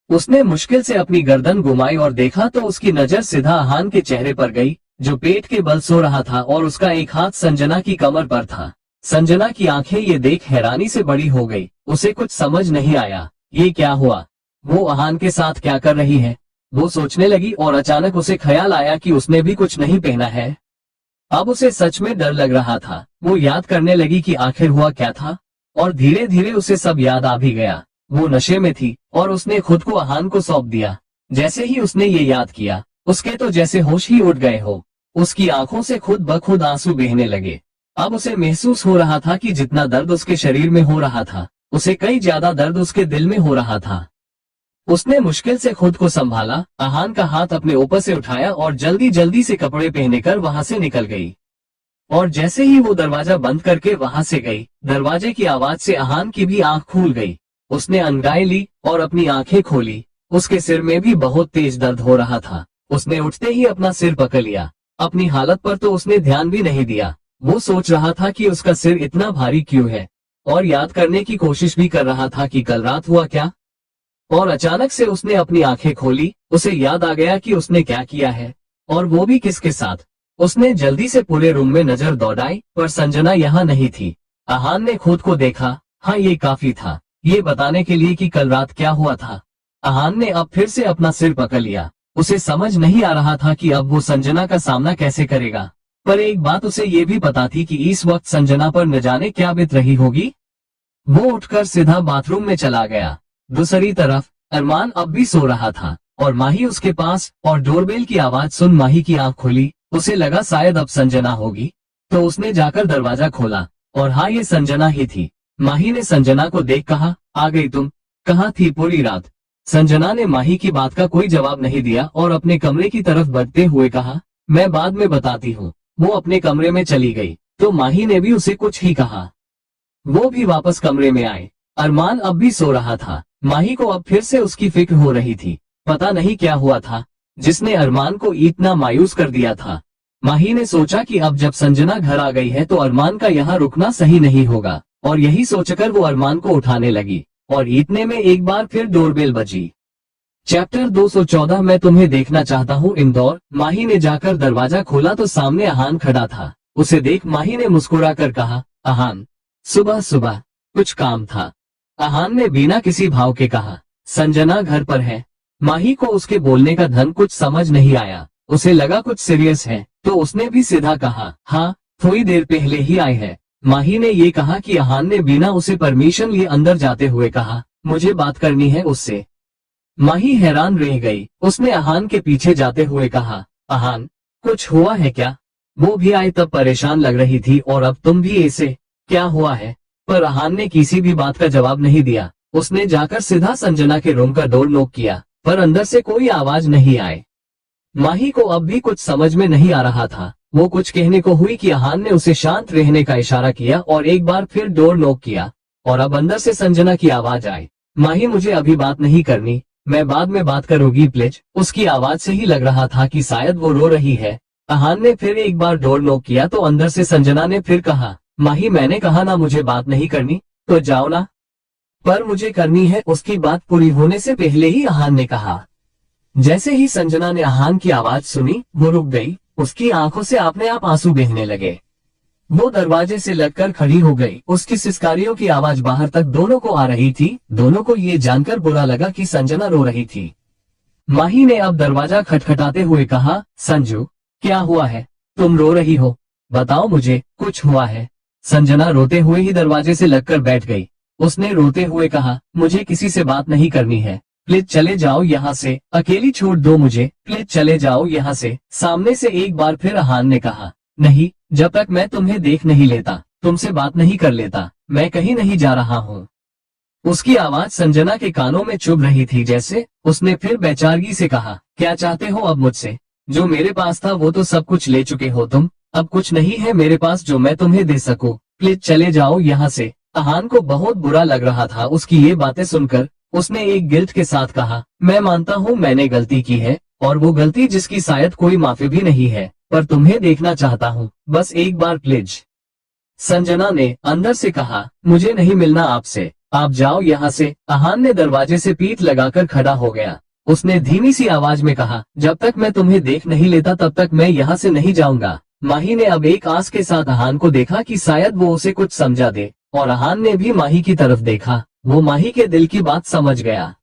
उसने मुश्किल से अपनी गर्दन घुमाई और देखा तो उसकी नजर सीधा अहान के चेहरे पर गई, जो पेट के बल सो रहा था और उसका एक हाथ संजना की कमर पर था। संजना की आंखें ये देख हैरानी से बड़ी हो गई। उसे कुछ समझ नहीं आया, ये क्या हुआ, वो अहान के साथ क्या कर रही है। वो सोचने लगी और अचानक उसे ख्याल आया कि उसने भी कुछ नहीं पहना है। अब उसे सच में डर लग रहा था। वो याद करने लगी कि आखिर हुआ क्या था, और धीरे धीरे उसे सब याद आ भी गया। वो नशे में थी और उसने खुद को अहान को सौंप दिया। जैसे ही उसने ये याद किया, उसके तो जैसे होश ही उड़ गए हो। उसकी आंखों से खुद ब खुद आंसू बहने लगे। अब उसे महसूस हो रहा था कि जितना दर्द उसके शरीर में हो रहा था, उसे कई ज्यादा दर्द उसके दिल में हो रहा था। उसने मुश्किल से खुद को संभाला, अहान का हाथ अपने ऊपर से उठाया और जल्दी जल्दी से कपड़े पहने कर वहां से निकल गई। और जैसे ही वो दरवाजा बंद करके वहां से गई, दरवाजे की आवाज से अहान की भी आंख खुल गई। उसने अंगड़ाई ली और अपनी आंखें खोली। उसके सिर में भी बहुत तेज दर्द हो रहा था। उसने उठते ही अपना सिर पकड़ लिया। अपनी हालत पर तो उसने ध्यान भी नहीं दिया। वो सोच रहा था कि उसका सिर इतना भारी क्यों है, और याद करने की कोशिश भी कर रहा था कि कल रात हुआ क्या। और अचानक से उसने अपनी आंखें खोली। उसे याद आ गया कि उसने क्या किया है, और वो भी किसके साथ। उसने जल्दी से पूरे रूम में नजर दौड़ाई, पर संजना यहाँ नहीं थी। अहान ने खुद को देखा। हाँ, ये काफी था ये बताने के लिए कि कल रात क्या हुआ था। अहान ने अब फिर से अपना सिर पकड़ लिया। उसे समझ नहीं आ रहा था कि अब वो संजना का सामना कैसे करेगा, पर एक बात उसे ये भी पता थी कि इस वक्त संजना पर न जाने क्या बीत रही होगी। वो उठकर सीधा बाथरूम में चला गया। दूसरी तरफ अरमान अब भी सो रहा था और माही उसके पास, और डोरबेल की आवाज सुन माही की आंख खुली। उसे लगा शायद अब संजना होगी, तो उसने जाकर दरवाजा खोला, और हाँ, ये संजना ही थी। माही ने संजना को देख कहा, आ गई तुम, कहाँ थी पूरी रात? संजना ने माही की बात का कोई जवाब नहीं दिया और अपने कमरे की तरफ बढ़ते हुए कहा, मैं बाद में बताती हूँ। वो अपने कमरे में चली गई, तो माही ने भी उसे कुछ ही कहा। वो भी वापस कमरे में आए। अरमान अब भी सो रहा था। माही को अब फिर से उसकी फिक्र हो रही थी। पता नहीं क्या हुआ था जिसने अरमान को इतना मायूस कर दिया था। माही ने सोचा कि अब जब संजना घर आ गई है तो अरमान का यहाँ रुकना सही नहीं होगा, और यही सोचकर वो अरमान को उठाने लगी। और इतने में एक बार फिर डोरबेल बजी। चैप्टर 214 मैं तुम्हें देखना चाहता हूँ इंदौर। माही ने जाकर दरवाजा खोला तो सामने अहान खड़ा था। उसे देख माही ने मुस्कुरा कर कहा, अहान, सुबह सुबह कुछ काम था? अहान ने बिना किसी भाव के कहा, संजना घर पर है। माही को उसके बोलने का ढंग कुछ समझ नहीं आया। उसे लगा कुछ सीरियस है, तो उसने भी सीधा कहा, हाँ, थोड़ी देर पहले ही आए हैं। माही ने ये कहा कि अहान ने बिना उसे परमिशन लिए अंदर जाते हुए कहा, मुझे बात करनी है उससे। माही हैरान रह गई। उसने अहान के पीछे जाते हुए कहा, अहान, कुछ हुआ है क्या? वो भी आई तब परेशान लग रही थी और अब तुम भी ऐसे, क्या हुआ है? पर अहान ने किसी भी बात का जवाब नहीं दिया। उसने जाकर सीधा संजना के रूम का डोर नॉक किया, पर अंदर से कोई आवाज नहीं आई। माही को अब भी कुछ समझ में नहीं आ रहा था। वो कुछ कहने को हुई कि अहान ने उसे शांत रहने का इशारा किया और एक बार फिर डोर नॉक किया, और अब अंदर से संजना की आवाज आई, माही मुझे अभी बात नहीं करनी, मैं बाद में बात करूंगी प्लीज। उसकी आवाज से ही लग रहा था कि शायद वो रो रही है। अहान ने फिर एक बार डोर नॉक किया तो अंदर से संजना ने फिर कहा, माही मैंने कहा ना मुझे बात नहीं करनी, तो जाओ ना। पर मुझे करनी है। उसकी बात पूरी होने से पहले ही अहान ने कहा। जैसे ही संजना ने अहान की आवाज सुनी वो रुक गई। उसकी आंखों से अपने आप आंसू बहने लगे। वो दरवाजे से लगकर खड़ी हो गई। उसकी सिसकारियों की आवाज बाहर तक दोनों को आ रही थी। दोनों को ये जानकर बुरा लगा कि संजना रो रही थी। माही ने अब दरवाजा खटखटाते हुए कहा, संजू क्या हुआ है? तुम रो रही हो? बताओ मुझे, कुछ हुआ है? संजना रोते हुए ही दरवाजे से लगकर बैठ गई। उसने रोते हुए कहा, मुझे किसी से बात नहीं करनी है, प्लीज चले जाओ यहाँ से, अकेली छोड़ दो मुझे, प्लीज चले जाओ यहाँ से। सामने से एक बार फिर अहान ने कहा, नहीं, जब तक मैं तुम्हें देख नहीं लेता, तुमसे बात नहीं कर लेता, मैं कहीं नहीं जा रहा हूँ। उसकी आवाज संजना के कानों में चुभ रही थी। जैसे उसने फिर बेचारगी से कहा, क्या चाहते हो अब मुझसे? जो मेरे पास था वो तो सब कुछ ले चुके हो तुम, अब कुछ नहीं है मेरे पास जो मैं तुम्हें दे सकूं, प्लीज चले जाओ यहाँ से। अहान को बहुत बुरा लग रहा था उसकी ये बातें सुनकर। उसने एक गिल्ट के साथ कहा, मैं मानता हूँ मैंने गलती की है, और वो गलती जिसकी शायद कोई माफी भी नहीं है, पर तुम्हें देखना चाहता हूँ, बस एक बार प्लीज। संजना ने अंदर से कहा, मुझे नहीं मिलना आपसे, आप जाओ यहाँ से। अहान ने दरवाजे से पीठ लगाकर खड़ा हो गया। उसने धीमी सी आवाज में कहा, जब तक मैं तुम्हें देख नहीं लेता तब तक मैं यहाँ से नहीं जाऊंगा। माही ने अब एक आस के साथ अहान को देखा कि शायद वो उसे कुछ समझा दे, और अहान ने भी माही की तरफ देखा। वो माही के दिल की बात समझ गया।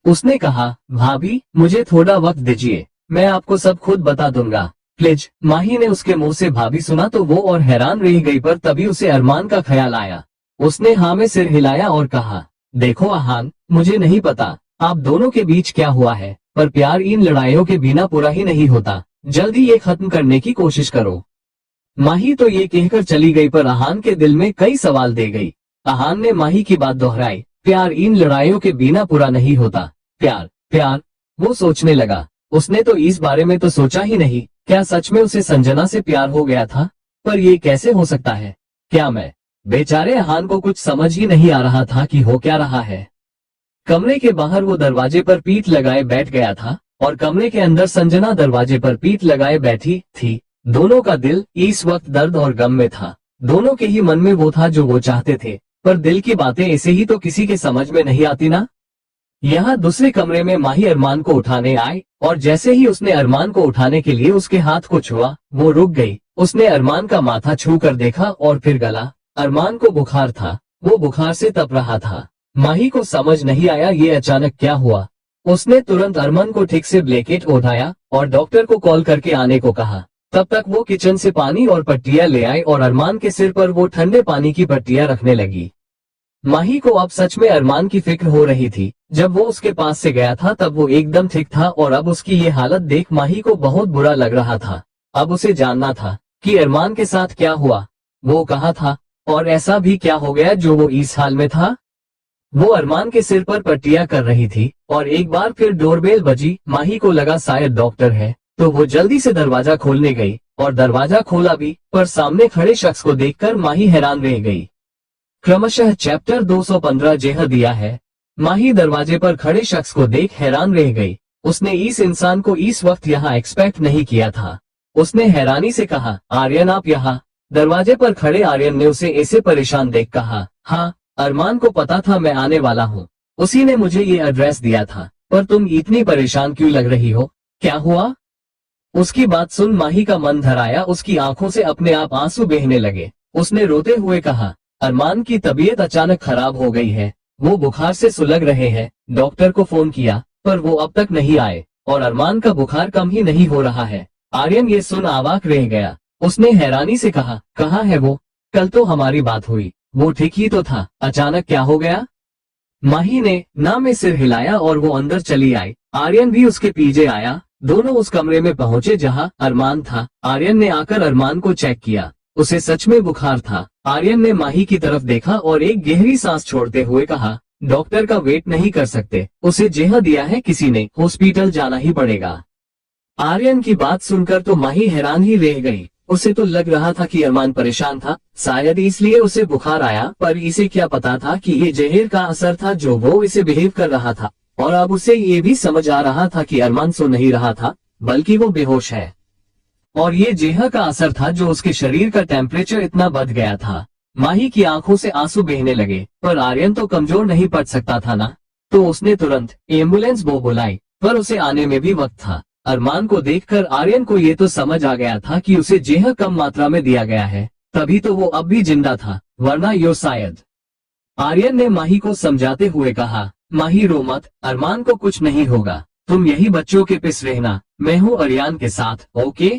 उसने कहा, भाभी मुझे थोड़ा वक्त दीजिए, मैं आपको सब खुद बता दूंगा, प्लीज। माही ने उसके मुंह से भाभी सुना तो वो और हैरान रह गई, पर तभी उसे अरमान का ख्याल आया। उसने हाँ में सिर हिलाया और कहा, देखो अहान, मुझे नहीं पता आप दोनों के बीच क्या हुआ है, पर प्यार इन लड़ाइयों के बिना पूरा ही नहीं होता, जल्दी ये खत्म करने की कोशिश करो। माही तो ये कहकर चली गई, पर अहान के दिल में कई सवाल दे गई। अहान ने माही की बात दोहराई, प्यार इन लड़ाइयों के बिना पूरा नहीं होता। प्यार प्यार, वो सोचने लगा, उसने तो इस बारे में तो सोचा ही नहीं। क्या सच में उसे संजना से प्यार हो गया था? पर ये कैसे हो सकता है? क्या मैं? बेचारे अहान को कुछ समझ ही नहीं आ रहा था कि हो क्या रहा है। कमरे के बाहर वो दरवाजे पर पीठ लगाए बैठ गया था, और कमरे के अंदर संजना दरवाजे पर पीठ लगाए बैठी थी। दोनों का दिल इस वक्त दर्द और गम में था। दोनों के ही मन में वो था जो वो चाहते थे, पर दिल की बातें ऐसे ही तो किसी के समझ में नहीं आती ना। यहाँ दूसरे कमरे में माही अरमान को उठाने आई, और जैसे ही उसने अरमान को उठाने के लिए उसके हाथ को छुआ, वो रुक गई। उसने अरमान का माथा छू कर देखा और फिर गला। अरमान को बुखार था, वो बुखार से तप रहा था। माही को समझ नहीं आया ये अचानक क्या हुआ। उसने तुरंत अरमान को ठीक से ब्लैंकेट ओढ़ाया और डॉक्टर को कॉल करके आने को कहा। तब तक वो किचन से पानी और पट्टियां ले आई और अरमान के सिर पर वो ठंडे पानी की पट्टियां रखने लगी। माही को अब सच में अरमान की फिक्र हो रही थी। जब वो उसके पास से गया था तब वो एकदम ठीक था, और अब उसकी ये हालत देख माही को बहुत बुरा लग रहा था। अब उसे जानना था कि अरमान के साथ क्या हुआ, वो कहाँ था, और ऐसा भी क्या हो गया जो वो इस हाल में था। वो अरमान के सिर पर पट्टियां कर रही थी, और एक बार फिर डोरबेल बजी। माही को लगा शायद डॉक्टर है, तो वो जल्दी से दरवाजा खोलने गई, और दरवाजा खोला भी, पर सामने खड़े शख्स को देखकर माही हैरान रह गई। क्रमशः चैप्टर 215 जेह दिया है। माही दरवाजे पर खड़े शख्स को देख हैरान रह गई। उसने इस इंसान को इस वक्त यहाँ एक्सपेक्ट नहीं किया था। उसने हैरानी से कहा, आर्यन आप यहाँ? दरवाजे पर खड़े आर्यन ने उसे ऐसे परेशान देख कहा, हाँ, अरमान को पता था मैं आने वाला हूँ, उसी ने मुझे ये एड्रेस दिया था, पर तुम इतनी परेशान क्यों लग रही हो, क्या हुआ? उसकी बात सुन माही का मन धराया, उसकी आंखों से अपने आप आंसू बहने लगे। उसने रोते हुए कहा, अरमान की तबीयत अचानक खराब हो गई है, वो बुखार से सुलग रहे हैं, डॉक्टर को फोन किया पर वो अब तक नहीं आए, और अरमान का बुखार कम ही नहीं हो रहा है। आर्यन ये सुन अवाक रह गया। उसने हैरानी से कहा, कहाँ है वो? कल तो हमारी बात हुई, वो ठीक ही तो था, अचानक क्या हो गया? माही ने ना में सिर हिलाया और वो अंदर चली आई। आर्यन भी उसके पीछे आया। दोनों उस कमरे में पहुंचे जहां अरमान था। आर्यन ने आकर अरमान को चेक किया। उसे सच में बुखार था। आर्यन ने माही की तरफ देखा और एक गहरी सांस छोड़ते हुए कहा, डॉक्टर का वेट नहीं कर सकते, उसे जेहा दिया है किसी ने, हॉस्पिटल जाना ही पड़ेगा। आर्यन की बात सुनकर तो माही हैरान ही रह गई। उसे तो लग रहा था कि अरमान परेशान था, शायद इसलिए उसे बुखार आया, पर इसे क्या पता था कि ये जहर का असर था जो वो इसे बिहेव कर रहा था। और अब उसे ये भी समझ आ रहा था कि अरमान सो नहीं रहा था, बल्कि वो बेहोश है। और ये जहर का असर था जो उसके शरीर का टेम्परेचर इतना बढ़ गया था। माही की आंखों से आंसू बहने लगे, पर आर्यन तो कमजोर नहीं पड़ सकता था ना। तो उसने तुरंत एम्बुलेंस बुलाई, पर उसे आने में भी वक्त था। अरमान को देखकर आर्यन को ये तो समझ आ गया था कि उसे जहर कम मात्रा में दिया गया है, तभी तो वो अब भी जिंदा था, वरना यो शायद। आर्यन ने माही को समझाते हुए कहा, माही रो मत, अरमान को कुछ नहीं होगा, तुम यही बच्चों के पिस रहना, मैं हूँ अरियान के साथ, ओके।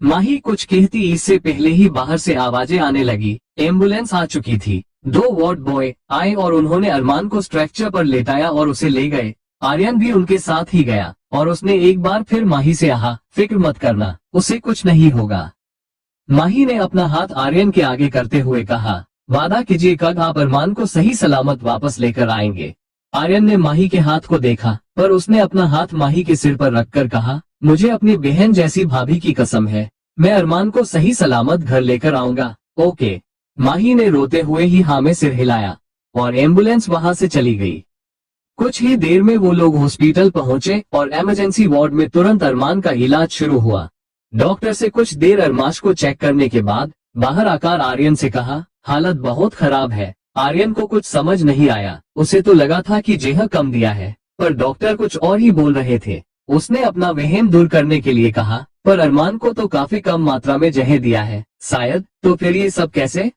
माही कुछ कहती इससे पहले ही बाहर से आवाजें आने लगी। एम्बुलेंस आ चुकी थी। 2 वार्ड बॉय आए और उन्होंने अरमान को स्ट्रेचर पर लेटाया और उसे ले गए। आर्यन भी उनके साथ ही गया और उसने एक बार फिर माही से कहा, फिक्र मत करना, उसे कुछ नहीं होगा। माही ने अपना हाथ आर्यन के आगे करते हुए कहा, वादा कीजिए कब आप अरमान को सही सलामत वापस लेकर आएंगे। आर्यन ने माही के हाथ को देखा, पर उसने अपना हाथ माही के सिर पर रखकर कहा, मुझे अपनी बहन जैसी भाभी की कसम है, मैं अरमान को सही सलामत घर लेकर आऊंगा, ओके। माही ने रोते हुए ही हाँ में सिर हिलाया और एम्बुलेंस वहां से चली गई। कुछ ही देर में वो लोग हॉस्पिटल पहुंचे और इमरजेंसी वार्ड में तुरंत अरमान का इलाज शुरू हुआ। डॉक्टर से कुछ देर अरमान को चेक करने के बाद बाहर आकर आर्यन से कहा, हालत बहुत खराब है। आर्यन को कुछ समझ नहीं आया, उसे तो लगा था कि जहर कम दिया है, पर डॉक्टर कुछ और ही बोल रहे थे। उसने अपना वहम दूर करने के लिए कहा, पर अरमान को तो काफी कम मात्रा में जहर दिया है, शायद, तो फिर ये सब कैसे?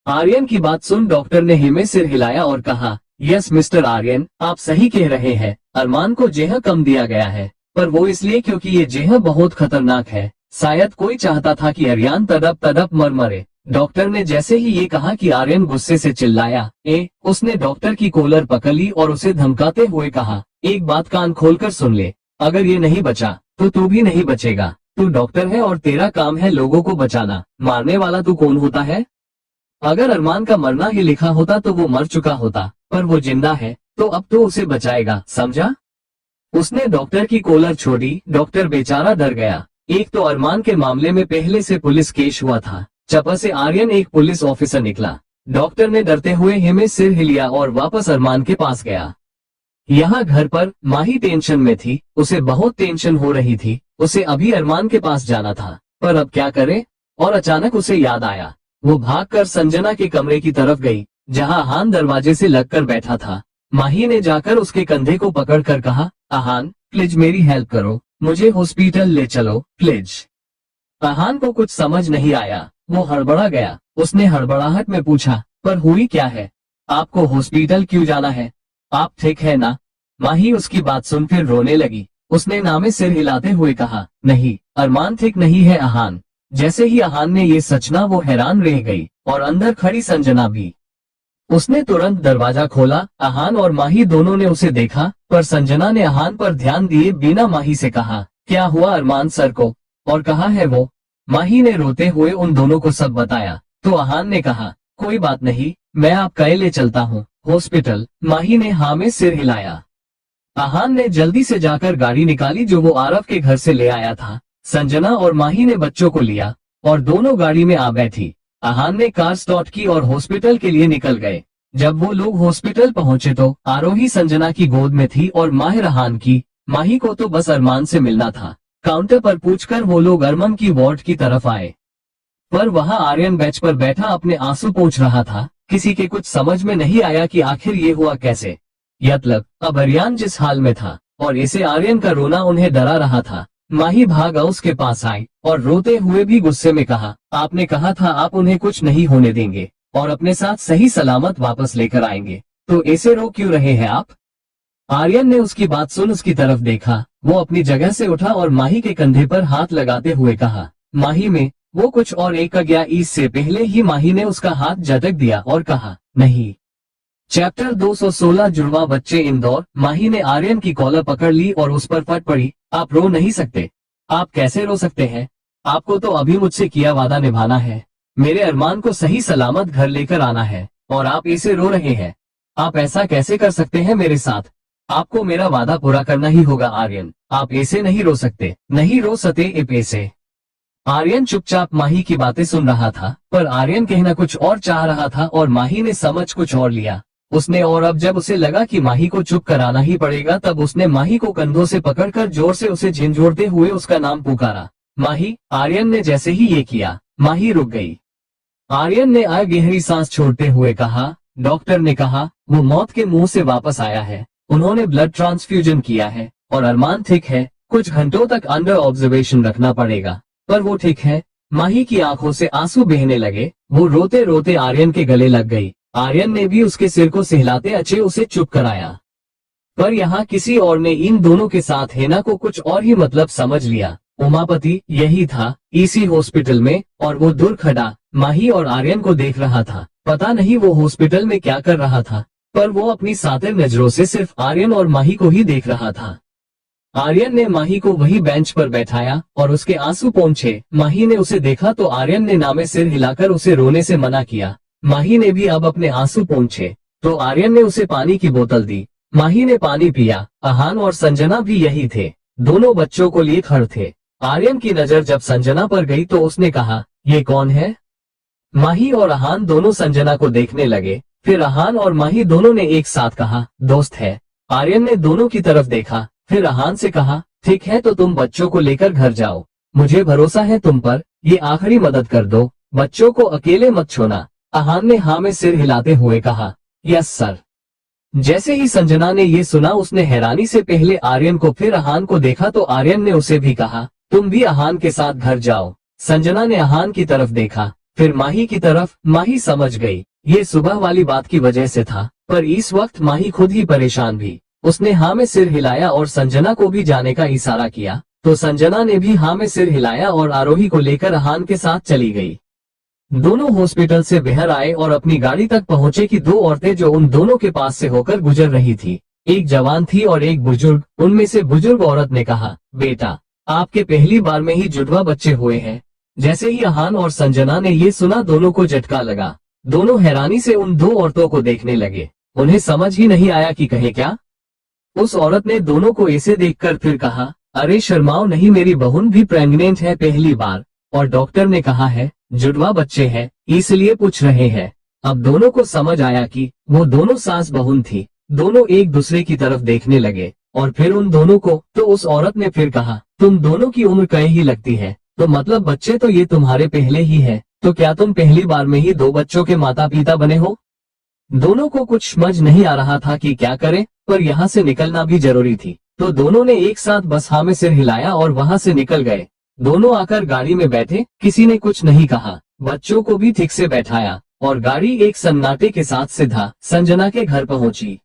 आर्यन की बात सुन डॉक्टर ने हिमे सिर हिलाया और कहा, यस मिस्टर आर्यन, आप सही कह रहे हैं, अरमान को जहर कम दिया गया है, पर वो इसलिए क्योंकि ये जहर बहुत खतरनाक है। शायद कोई चाहता था कि आर्यन तड़प मर मरे। डॉक्टर ने जैसे ही ये कहा कि आर्यन गुस्से से चिल्लाया, उसने डॉक्टर की कॉलर पकड़ ली और उसे धमकाते हुए कहा, एक बात कान खोलकर सुन ले, अगर ये नहीं बचा तो तू भी नहीं बचेगा। तू डॉक्टर है और तेरा काम है लोगों को बचाना, मारने वाला तू कौन होता है? अगर अरमान का मरना ही लिखा होता तो वो मर चुका होता, पर वो जिंदा है, तो अब तो उसे बचाएगा, समझा? उसने डॉक्टर की कॉलर छोड़ी। डॉक्टर बेचारा डर गया। एक तो अरमान के मामले में पहले से पुलिस केस हुआ था, चपा से आर्यन एक पुलिस ऑफिसर निकला। डॉक्टर ने डरते हुए हिमे सिर हिलिया और वापस अरमान के पास गया। यहाँ घर पर माही टेंशन में थी, उसे बहुत टेंशन हो रही थी। उसे अभी अरमान के पास जाना था, पर अब क्या करे? और अचानक उसे याद आया। वो भागकर संजना के कमरे की तरफ गई, जहाँ अहान दरवाजे से लगकर बैठा था। माही ने जाकर उसके कंधे को पकड़कर कहा, अहान प्लीज मेरी हेल्प करो, मुझे हॉस्पिटल ले चलो प्लीज। अहान को कुछ समझ नहीं आया, वो हड़बड़ा गया। उसने हड़बड़ाहट में पूछा, पर हुई क्या है? आपको हॉस्पिटल क्यों जाना है? आप ठीक है ना? माही उसकी बात सुन फिर रोने लगी। उसने नामे सिर हिलाते हुए कहा, नहीं, अरमान ठीक नहीं है अहान। जैसे ही अहान ने ये सचना वो हैरान रह गई, और अंदर खड़ी संजना भी। उसने तुरंत दरवाजा खोला। अहान और माही दोनों ने उसे देखा, पर संजना ने अहान पर ध्यान दिए बिना माही से कहा, क्या हुआ अरमान सर को, और कहाँ है वो? माही ने रोते हुए उन दोनों को सब बताया, तो अहान ने कहा, कोई बात नहीं, मैं आपका ले चलता हूँ हॉस्पिटल। माही ने हाँ में सिर हिलाया। अहान ने जल्दी से जाकर गाड़ी निकाली जो वो आरव के घर से ले आया था। संजना और माही ने बच्चों को लिया और दोनों गाड़ी में आ बैठी। अहान ने कार स्टार्ट की और हॉस्पिटल के लिए निकल गए। जब वो लोग हॉस्पिटल पहुंचे तो आरोही संजना की गोद में थी और माहिर अहान की। माही को तो बस अरमान से मिलना था। काउंटर पर पूछकर वो लोग अरमान की वार्ड की तरफ आए, पर वहां आर्यन बेंच पर बैठा अपने आंसू पोंछ रहा था। किसी के कुछ समझ में नहीं आया कि आखिर ये हुआ कैसे। मतलब अब आर्यन जिस हाल में था और इसे आर्यन का रोना उन्हें डरा रहा था। माही भागा उसके पास आई और रोते हुए भी गुस्से में कहा, आपने कहा था आप उन्हें कुछ नहीं होने देंगे और अपने साथ सही सलामत वापस लेकर आएंगे, तो ऐसे रो क्यों रहे हैं आप? आर्यन ने उसकी बात सुन उसकी तरफ देखा। वो अपनी जगह से उठा और माही के कंधे पर हाथ लगाते हुए कहा, माही में वो कुछ और एक गया। इससे पहले ही माही ने उसका हाथ झटक दिया और कहा, नहीं। चैप्टर 216 जुड़वा बच्चे इंदौर। माही ने आर्यन की कॉलर पकड़ ली और उस पर फट पड़ी। आप रो नहीं सकते। आप कैसे रो सकते हैं? आपको तो अभी मुझसे किया वादा निभाना है। मेरे अरमान को सही सलामत घर लेकर आना है और आप इसे रो रहे हैं। आप ऐसा कैसे कर सकते हैं मेरे साथ? आपको मेरा वादा पूरा करना ही होगा आर्यन। आप ऐसे नहीं रो सकते, नहीं रो सकते इप ऐसे। आर्यन चुपचाप माही की बातें सुन रहा था, पर आर्यन कहना कुछ और चाह रहा था और माही ने समझ कुछ और लिया। उसने और अब जब उसे लगा कि माही को चुप कराना ही पड़ेगा, तब उसने माही को कंधों से पकड़कर जोर से उसे झिंझोड़ते हुए उसका नाम पुकारा, माही। आर्यन ने जैसे ही ये किया, माही रुक गई। आर्यन ने गहरी सांस छोड़ते हुए कहा, डॉक्टर ने कहा वो मौत के मुंह से वापस आया है। उन्होंने ब्लड ट्रांसफ्यूजन किया है और अरमान ठीक है। कुछ घंटों तक अंडर ऑब्जर्वेशन रखना पड़ेगा, पर वो ठीक है। माही की आंखों से आंसू बहने लगे। वो रोते रोते आर्यन के गले लग गई। आर्यन ने भी उसके सिर को सहलाते अच्छे उसे चुप कराया। पर यहाँ किसी और ने इन दोनों के साथ हेना को कुछ और ही मतलब समझ लिया। उमापति यही था इसी हॉस्पिटल में, और वो दूर खड़ा माही और आर्यन को देख रहा था। पता नहीं वो हॉस्पिटल में क्या कर रहा था, पर वो अपनी सातिर नजरों से सिर्फ आर्यन और माही को ही देख रहा था। आर्यन ने माही को वही बेंच पर बैठाया और उसके आंसू पोंछे। माही ने उसे देखा तो आर्यन ने नामे सिर हिलाकर उसे रोने से मना किया। माही ने भी अब अपने आंसू पोंछे तो आर्यन ने उसे पानी की बोतल दी। माही ने पानी पिया। अहान और संजना भी यही थे। दोनों बच्चों को लिए खड़े थे। आर्यन की नजर जब संजना पर गई तो उसने कहा, ये कौन है? माही और अहान दोनों संजना को देखने लगे। फिर अहान और माही दोनों ने एक साथ कहा, दोस्त है। आर्यन ने दोनों की तरफ देखा, फिर अहान से कहा, ठीक है तो तुम बच्चों को लेकर घर जाओ। मुझे भरोसा है तुम पर। ये आखिरी मदद कर दो, बच्चों को अकेले मत छोड़ना। अहान ने हाँ में सिर हिलाते हुए कहा, यस सर। जैसे ही संजना ने ये सुना, उसने हैरानी से पहले आर्यन को फिर अहान को देखा तो आर्यन ने उसे भी कहा, तुम भी अहान के साथ घर जाओ। संजना ने अहान की तरफ देखा, फिर माही की तरफ। माही समझ गई ये सुबह वाली बात की वजह से था, पर इस वक्त माही खुद ही परेशान भी। उसने हाँ में सिर हिलाया और संजना को भी जाने का इशारा किया, तो संजना ने भी हाँ में सिर हिलाया और आरोही को लेकर अहान के साथ चली गई। दोनों हॉस्पिटल से बाहर आए और अपनी गाड़ी तक पहुंचे कि दो औरतें जो उन दोनों के पास से होकर गुजर रही थी, एक जवान थी और एक बुजुर्ग। उनमें से बुजुर्ग औरत ने कहा, बेटा आपके पहली बार में ही जुड़वा बच्चे हुए हैं। जैसे ही अहान और संजना ने ये सुना, दोनों को झटका लगा। दोनों हैरानी से उन दो औरतों को देखने लगे। उन्हें समझ ही नहीं आया कि कहे क्या। उस औरत ने दोनों को ऐसे देखकर फिर कहा, अरे शर्माओ नहीं, मेरी बहन भी प्रेग्नेंट है पहली बार, और डॉक्टर ने कहा है जुड़वा बच्चे हैं, इसलिए पूछ रहे हैं। अब दोनों को समझ आया कि वो दोनों सास बहन थी। दोनों एक दूसरे की तरफ देखने लगे और फिर उन दोनों को। तो उस औरत ने फिर कहा, तुम दोनों की उम्र कहीं ही लगती है, तो मतलब बच्चे तो ये तुम्हारे पहले ही है, तो क्या तुम पहली बार में ही दो बच्चों के माता पिता बने हो? दोनों को कुछ समझ नहीं आ रहा था कि क्या करें, पर यहाँ से निकलना भी जरूरी थी, तो दोनों ने एक साथ बस हाँ में सिर हिलाया और वहाँ से निकल गए। दोनों आकर गाड़ी में बैठे। किसी ने कुछ नहीं कहा। बच्चों को भी ठीक से बैठाया और गाड़ी एक सन्नाटे के साथ सीधा संजना के घर पहुंची।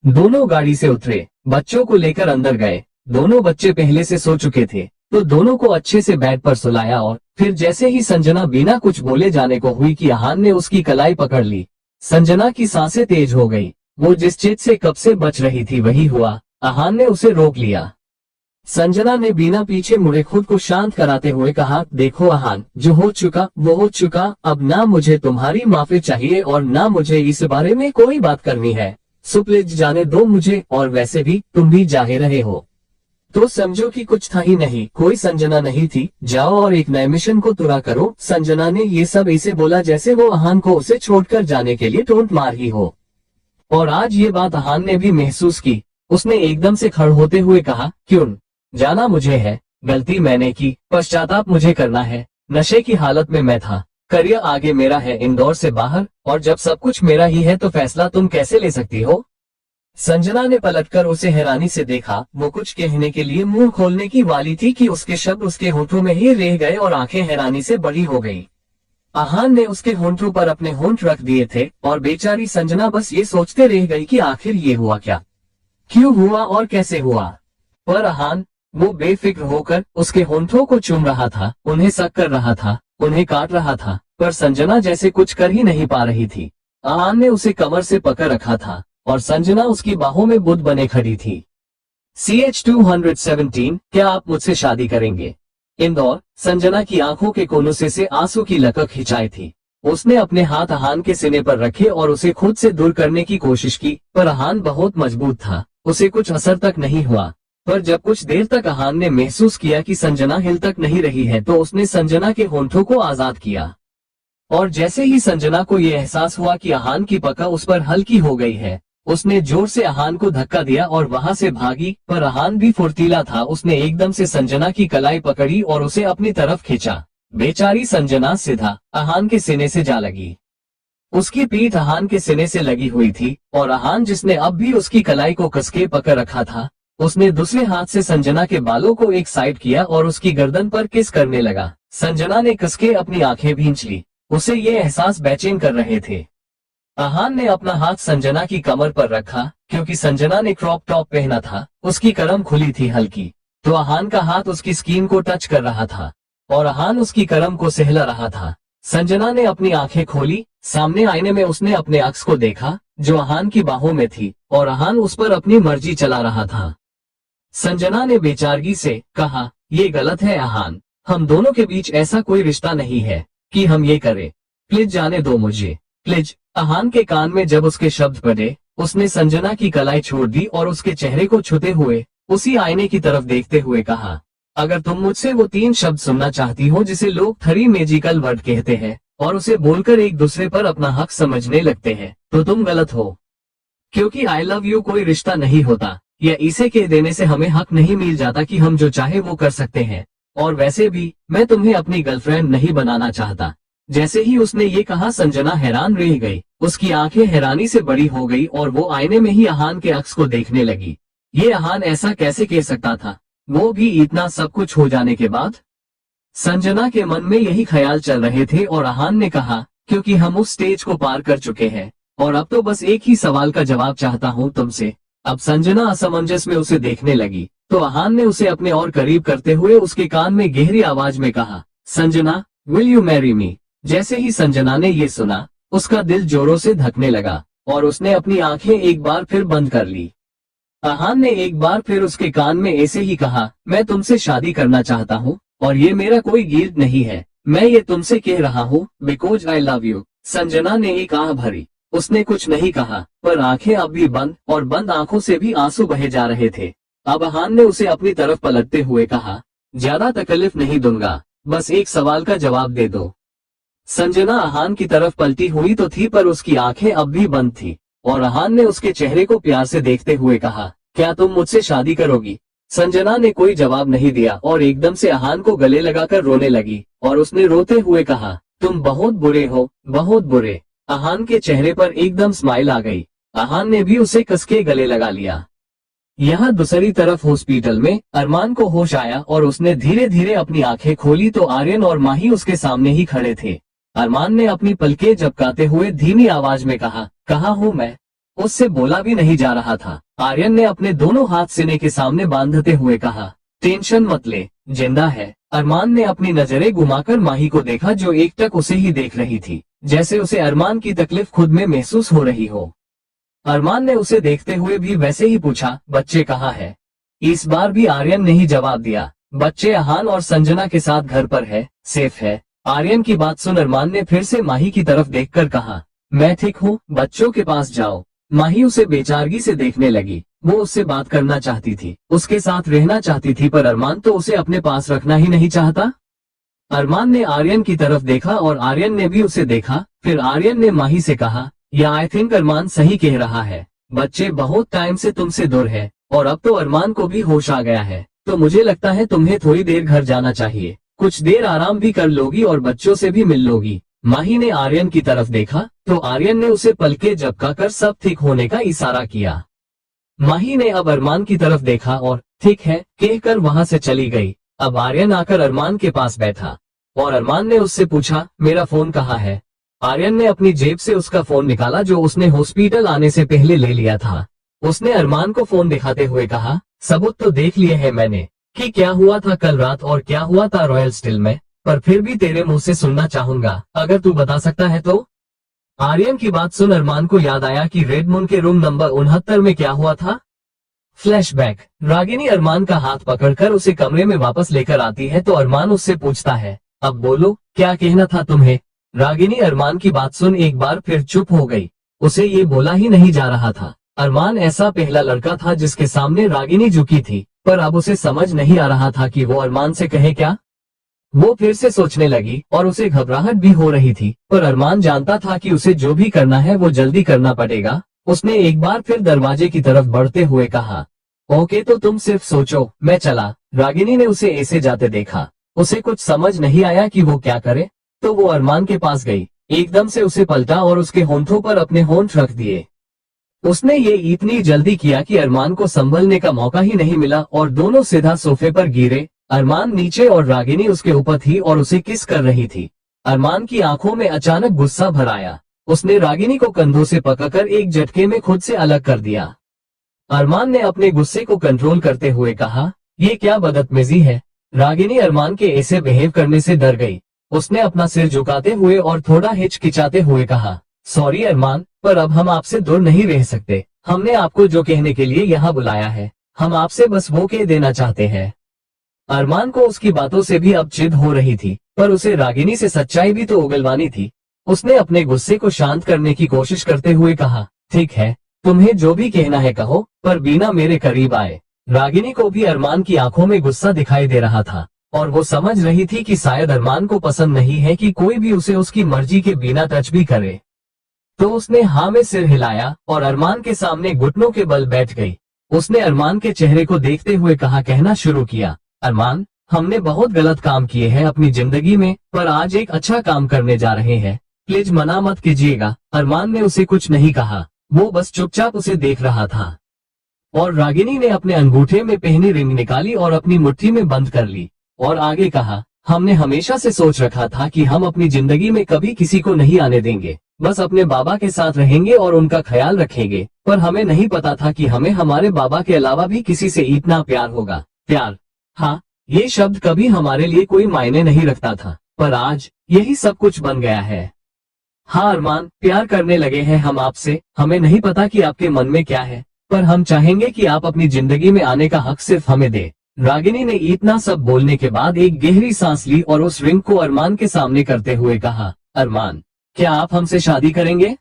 दोनों गाड़ी से उतरे, बच्चों को लेकर अंदर गए। दोनों बच्चे पहले से सो चुके थे, तो दोनों को अच्छे से बेड पर सुलाया और फिर जैसे ही संजना बिना कुछ बोले जाने को हुई कि अहान ने उसकी कलाई पकड़ ली। संजना की सांसें तेज हो गई। वो जिस चीज से कब से बच रही थी वही हुआ। अहान ने उसे रोक लिया। संजना ने बिना पीछे मुड़े खुद को शांत कराते हुए कहा, देखो अहान, जो हो चुका वो हो चुका। अब ना मुझे तुम्हारी माफी चाहिए और ना मुझे इस बारे में कोई बात करनी है। सो प्लीज जाने दो मुझे, और वैसे भी तुम भी जा ही रहे हो तो समझो कि कुछ था ही नहीं, कोई संजना नहीं थी। जाओ और एक नए मिशन को पूरा करो। संजना ने ये सब ऐसे बोला जैसे वो अहान को उसे छोड़कर जाने के लिए टोंट मार ही हो, और आज ये बात अहान ने भी महसूस की। उसने एकदम से खड़े होते हुए कहा, क्यों जाना मुझे है, गलती मैंने की, पश्चाताप मुझे करना है। नशे की हालत में मैं था, करियर आगे मेरा है इंदौर से बाहर, और जब सब कुछ मेरा ही है तो फैसला तुम कैसे ले सकती हो? संजना ने पलटकर उसे हैरानी से देखा। वो कुछ कहने के लिए मुंह खोलने की वाली थी कि उसके शब्द उसके होठों में ही रह गए और आंखें हैरानी से बड़ी हो गई। अहान ने उसके होंठों पर अपने होंठ रख दिए थे और बेचारी संजना बस ये सोचते रह गई कि आखिर ये हुआ क्या, क्यों हुआ और कैसे हुआ। पर अहान, वो बेफिक्र होकर उसके होंठों को चूम रहा था, उन्हें सक कर रहा था, उन्हें काट रहा था, पर संजना जैसे कुछ कर ही नहीं पा रही थी। अहान ने उसे कमर से पकड़ रखा था और संजना उसकी बाहों में बुद्ध बने खड़ी थी। CH217, क्या आप मुझसे शादी करेंगे? इंदौर, संजना की आंखों के कोनों से आंसू की लकक खिंचाई थी। उसने अपने हाथ अहान के सीने पर रखे और उसे खुद से दूर करने की कोशिश की, पर अहान बहुत मजबूत था, उसे कुछ असर तक नहीं हुआ। पर जब कुछ देर तक अहान ने महसूस किया कि संजना हिल तक नहीं रही है, तो उसने संजना के होंठों को आजाद किया। और जैसे ही संजना को यह एहसास हुआ कि अहान की पकड़ उस पर हल्की हो गई है, उसने जोर से अहान को धक्का दिया और वहां से भागी। पर अहान भी फुर्तीला था, उसने एकदम से संजना की कलाई पकड़ी और उसे अपनी तरफ खींचा। बेचारी संजना सीधा अहान के सीने से जा लगी। उसकी पीठ अहान के सीने से लगी हुई थी और अहान, जिसने अब भी उसकी कलाई को कसके पकड़ रखा था, उसने दूसरे हाथ से संजना के बालों को एक साइड किया और उसकी गर्दन पर किस करने लगा। संजना ने कसके अपनी आंखें भींच ली, उसे ये एहसास बेचैन कर रहे थे। अहान ने अपना हाथ संजना की कमर पर रखा, क्योंकि संजना ने क्रॉप टॉप पहना था, उसकी करम खुली थी हल्की, तो अहान का हाथ उसकी स्किन को टच कर रहा था और अहान उसकी करम को सहला रहा था। संजना ने अपनी आंखें खोली, सामने आईने में उसने अपने अक्स को देखा, जो अहान की बाहों में थी और अहान उस पर अपनी मर्जी चला रहा था। संजना ने बेचारगी से कहा, ये गलत है अहान, हम दोनों के बीच ऐसा कोई रिश्ता नहीं है कि हम ये करें, प्लीज जाने दो मुझे, प्लीज। अहान के कान में जब उसके शब्द पड़े, उसने संजना की कलाई छोड़ दी और उसके चेहरे को छूते हुए उसी आईने की तरफ देखते हुए कहा, अगर तुम मुझसे वो 3 शब्द सुनना चाहती हो जिसे लोग 3 मैजिकल वर्ड कहते हैं और उसे बोलकर एक दूसरे पर अपना हक समझने लगते हैं, तो तुम गलत हो। क्योंकि आई लव यू कोई रिश्ता नहीं होता, या इसे कह देने से हमें हक नहीं मिल जाता कि हम जो चाहे वो कर सकते हैं। और वैसे भी मैं तुम्हें अपनी गर्लफ्रेंड नहीं बनाना चाहता। जैसे ही उसने ये कहा, संजना हैरान रह गई, उसकी आंखें हैरानी से बड़ी हो गई और वो आईने में ही अहान के अक्स को देखने लगी। ये अहान ऐसा कैसे कह सकता था, वो भी इतना सब कुछ हो जाने के बाद? संजना के मन में यही ख्याल चल रहे थे और अहान ने कहा, क्योंकि हम उस स्टेज को पार कर चुके हैं और अब तो बस एक ही सवाल का जवाब चाहता हूँ तुमसे। अब संजना असमंजस में उसे देखने लगी, तो अहान ने उसे अपने और करीब करते हुए उसके कान में गहरी आवाज में कहा, Sanjana, will you marry me? जैसे ही संजना ने ये सुना, उसका दिल जोरों से धड़कने लगा और उसने अपनी आंखें एक बार फिर बंद कर ली। अहान ने एक बार फिर उसके कान में ऐसे ही कहा, मैं तुमसे शादी करना चाहता हूँ और ये मेरा कोई गिल्ट नहीं है, मैं ये तुमसे कह रहा हूँ because I love you. Sanjana ने एक आह भरी, उसने कुछ नहीं कहा, पर आंखें अब भी बंद और बंद आंखों से भी आंसू बहे जा रहे थे। अब अहान ने उसे अपनी तरफ पलटते हुए कहा, ज्यादा तकलीफ नहीं दूंगा, बस एक सवाल का जवाब दे दो। संजना अहान की तरफ पलटी हुई तो थी, पर उसकी आंखें अब भी बंद थी और अहान ने उसके चेहरे को प्यार से देखते हुए कहा, क्या तुम मुझसे शादी करोगी? संजना ने कोई जवाब नहीं दिया और एकदम से अहान को गले लगाकर रोने लगी और उसने रोते हुए कहा, तुम बहुत बुरे हो, बहुत बुरे। अहान के चेहरे पर एकदम स्माइल आ गई। अहान ने भी उसे कसके गले लगा लिया। यहाँ दूसरी तरफ हॉस्पिटल में अरमान को होश आया और उसने धीरे धीरे अपनी आंखें खोली तो आर्यन और माही उसके सामने ही खड़े थे। अरमान ने अपनी पलकें झपकाते हुए धीमी आवाज में कहा, कहाँ हूँ मैं? उससे बोला भी नहीं जा रहा था। आर्यन ने अपने दोनों हाथ सीने के सामने बांधते हुए कहा, टेंशन मत ले, जिंदा है। अरमान ने अपनी नजरें घुमाकर माही को देखा, जो एकटक उसे ही देख रही थी, जैसे उसे अरमान की तकलीफ खुद में महसूस हो रही हो। अरमान ने उसे देखते हुए भी वैसे ही पूछा, बच्चे कहाँ है? इस बार भी आर्यन ने ही जवाब दिया, बच्चे अहान और संजना के साथ घर पर है, सेफ है। आर्यन की बात सुन अरमान ने फिर से माही की तरफ देखकर कहा, मैं ठीक हूँ, बच्चों के पास जाओ। माही उसे बेचारगी से देखने लगी। वो उससे बात करना चाहती थी, उसके साथ रहना चाहती थी, पर अरमान तो उसे अपने पास रखना ही नहीं चाहता। अरमान ने आर्यन की तरफ देखा और आर्यन ने भी उसे देखा। फिर आर्यन ने माही से कहा, या आई थिंक अरमान सही कह रहा है, बच्चे बहुत टाइम से तुमसे दूर है और अब तो अरमान को भी होश आ गया है, तो मुझे लगता है तुम्हें थोड़ी देर घर जाना चाहिए, कुछ देर आराम भी कर लोगी और बच्चों से भी मिल लोगी। माही ने आर्यन की तरफ देखा तो आर्यन ने उसे पलके झपकाकर सब ठीक होने का इशारा किया। माही ने अब अरमान की तरफ देखा और ठीक है कहकर वहां से चली गई। अब आर्यन आकर अरमान के पास बैठा और अरमान ने उससे पूछा, मेरा फोन कहाँ है? आर्यन ने अपनी जेब से उसका फोन निकाला, जो उसने हॉस्पिटल आने से पहले ले लिया था। उसने अरमान को फोन दिखाते हुए कहा, सबूत तो देख लिए है मैंने कि क्या हुआ था कल रात और क्या हुआ था रॉयल स्टील में, पर फिर भी तेरे मुंह से सुनना चाहूंगा, अगर तू बता सकता है तो। आर्यन की बात सुन अरमान को याद आया कि रेड मून के रूम नंबर 69 में क्या हुआ था। फ्लैशबैक। रागिनी अरमान का हाथ पकड़कर उसे कमरे में वापस लेकर आती है तो अरमान उससे पूछता है, अब बोलो क्या कहना था तुम्हें। रागिनी अरमान की बात सुन एक बार फिर चुप हो गई। उसे ये बोला ही नहीं जा रहा था। अरमान ऐसा पहला लड़का था जिसके सामने रागिनी झुकी थी, पर अब उसे समझ नहीं आ रहा था कि वो अरमान से कहे क्या। वो फिर से सोचने लगी और उसे घबराहट भी हो रही थी, पर अरमान जानता था कि उसे जो भी करना है वो जल्दी करना पड़ेगा। उसने एक बार फिर दरवाजे की तरफ बढ़ते हुए कहा, ओके तो तुम सिर्फ सोचो, मैं चला। रागिनी ने उसे ऐसे जाते देखा। उसे कुछ समझ नहीं आया कि वो क्या करे, तो वो अरमान के पास गई, एकदम से उसे पलटा और उसके होंठों पर अपने होंठ रख दिए। उसने ये इतनी जल्दी किया कि अरमान को संभलने का मौका ही नहीं मिला और दोनों सीधा सोफे पर गिरे। अरमान नीचे और रागिनी उसके ऊपर थी और उसे किस कर रही थी। अरमान की आंखों में अचानक गुस्सा भर आया। उसने रागिनी को कंधों से पकड़कर एक झटके में खुद से अलग कर दिया। अरमान ने अपने गुस्से को कंट्रोल करते हुए कहा, ये क्या बदतमीजी है। रागिनी अरमान के ऐसे बिहेव करने से डर गई। उसने अपना सिर झुकाते हुए और थोड़ा हिचकिचाते हुए कहा, सॉरी अरमान, पर अब हम आपसे दूर नहीं रह सकते। हमने आपको जो कहने के लिए यहाँ बुलाया है, हम आपसे बस वो कह देना चाहते हैं। अरमान को उसकी बातों से भी अब चिढ़ हो रही थी, पर उसे रागिनी से सच्चाई भी तो उगलवानी थी। उसने अपने गुस्से को शांत करने की कोशिश करते हुए कहा, ठीक है, तुम्हें जो भी कहना है कहो, पर बिना मेरे करीब आए। रागिनी को भी अरमान की आंखों में गुस्सा दिखाई दे रहा था और वो समझ रही थी कि शायद अरमान को पसंद नहीं है कि कोई भी उसे उसकी मर्जी के बिना टच भी करे। तो उसने हाँ में सिर हिलाया और अरमान के सामने घुटनों के बल बैठ गई। उसने अरमान के चेहरे को देखते हुए कहना शुरू किया, अरमान, हमने बहुत गलत काम किए हैं अपनी जिंदगी में, पर आज एक अच्छा काम करने जा रहे हैं, प्लीज मना मत कीजिएगा। अरमान ने उसे कुछ नहीं कहा, वो बस चुपचाप उसे देख रहा था। और रागिनी ने अपने अंगूठे में पहनी रिंग निकाली और अपनी मुट्ठी में बंद कर ली और आगे कहा, हमने हमेशा से सोच रखा था कि हम अपनी जिंदगी में कभी किसी को नहीं आने देंगे, बस अपने बाबा के साथ रहेंगे और उनका ख्याल रखेंगे, पर हमें नहीं पता था कि हमें हमारे बाबा के अलावा भी किसी से इतना प्यार होगा। प्यार, हाँ, ये शब्द कभी हमारे लिए कोई मायने नहीं रखता था, पर आज यही सब कुछ बन गया है। हाँ अरमान, प्यार करने लगे हैं हम आपसे। हमें नहीं पता कि आपके मन में क्या है, पर हम चाहेंगे कि आप अपनी जिंदगी में आने का हक सिर्फ हमें दे। रागिनी ने इतना सब बोलने के बाद एक गहरी सांस ली और उस रिंग को अरमान के सामने करते हुए कहा, अरमान, क्या आप हमसे शादी करेंगे।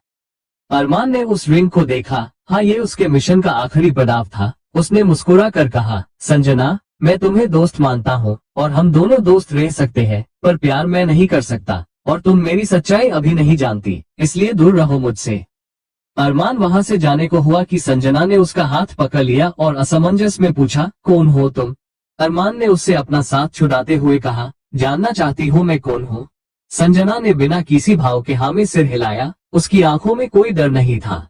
अरमान ने उस रिंग को देखा। हाँ, ये उसके मिशन का आखिरी पड़ाव था। उसने मुस्कुरा कर कहा, संजना, मैं तुम्हें दोस्त मानता हूँ और हम दोनों दोस्त रह सकते हैं, पर प्यार मैं नहीं कर सकता और तुम मेरी सच्चाई अभी नहीं जानती, इसलिए दूर रहो मुझसे। अरमान वहाँ से जाने को हुआ कि संजना ने उसका हाथ पकड़ लिया और असमंजस में पूछा, कौन हो तुम। अरमान ने उससे अपना साथ छुड़ाते हुए कहा, जानना चाहती हूँ मैं कौन हूँ। संजना ने बिना किसी भाव के हाँ में सिर हिलाया। उसकी आंखों में कोई डर नहीं था।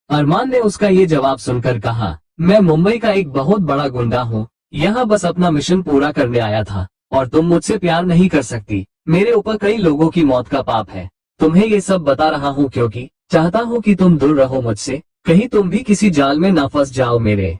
अरमान ने उसका ये जवाब सुनकर कहा, मैं मुंबई का एक बहुत बड़ा गुंडा हूँ, यहाँ बस अपना मिशन पूरा करने आया था और तुम मुझसे प्यार नहीं कर सकती। मेरे ऊपर कई लोगों की मौत का पाप है। तुम्हें ये सब बता रहा हूँ क्योंकि चाहता हूँ कि तुम दूर रहो मुझसे, कहीं तुम भी किसी जाल में ना फंस जाओ मेरे।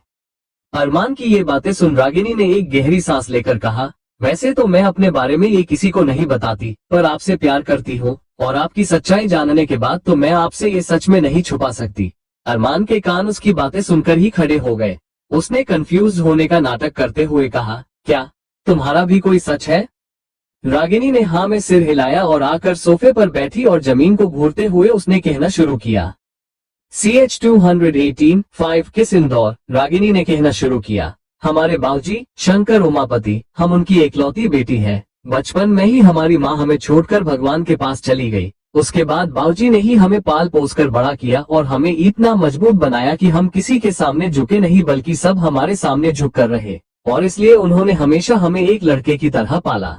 अरमान की ये बातें सुन रागिनी ने एक गहरी सांस लेकर कहा, वैसे तो मैं अपने बारे में ये किसी को नहीं बताती, पर आपसे प्यार करती हूँ और आपकी सच्चाई जानने के बाद तो मैं आपसे ये सच में नहीं छुपा सकती। अरमान के कान उसकी बातें सुनकर ही खड़े हो गए। उसने कंफ्यूज होने का नाटक करते हुए कहा, क्या तुम्हारा भी कोई सच है। रागिनी ने हाँ में सिर हिलाया और आकर सोफे पर बैठी और जमीन को घूरते हुए उसने कहना शुरू किया। CH-218 5 किस इंदौर। रागिनी ने कहना शुरू किया, हमारे बाबूजी शंकर उमापति, हम उनकी एकलौती बेटी है। बचपन में ही हमारी माँ हमें छोड़कर भगवान के पास चली गई। उसके बाद बाबूजी ने ही हमें पाल पोस कर बड़ा किया और हमें इतना मजबूत बनाया कि हम किसी के सामने झुके नहीं बल्कि सब हमारे सामने झुक कर रहे, और इसलिए उन्होंने हमेशा हमें एक लड़के की तरह पाला।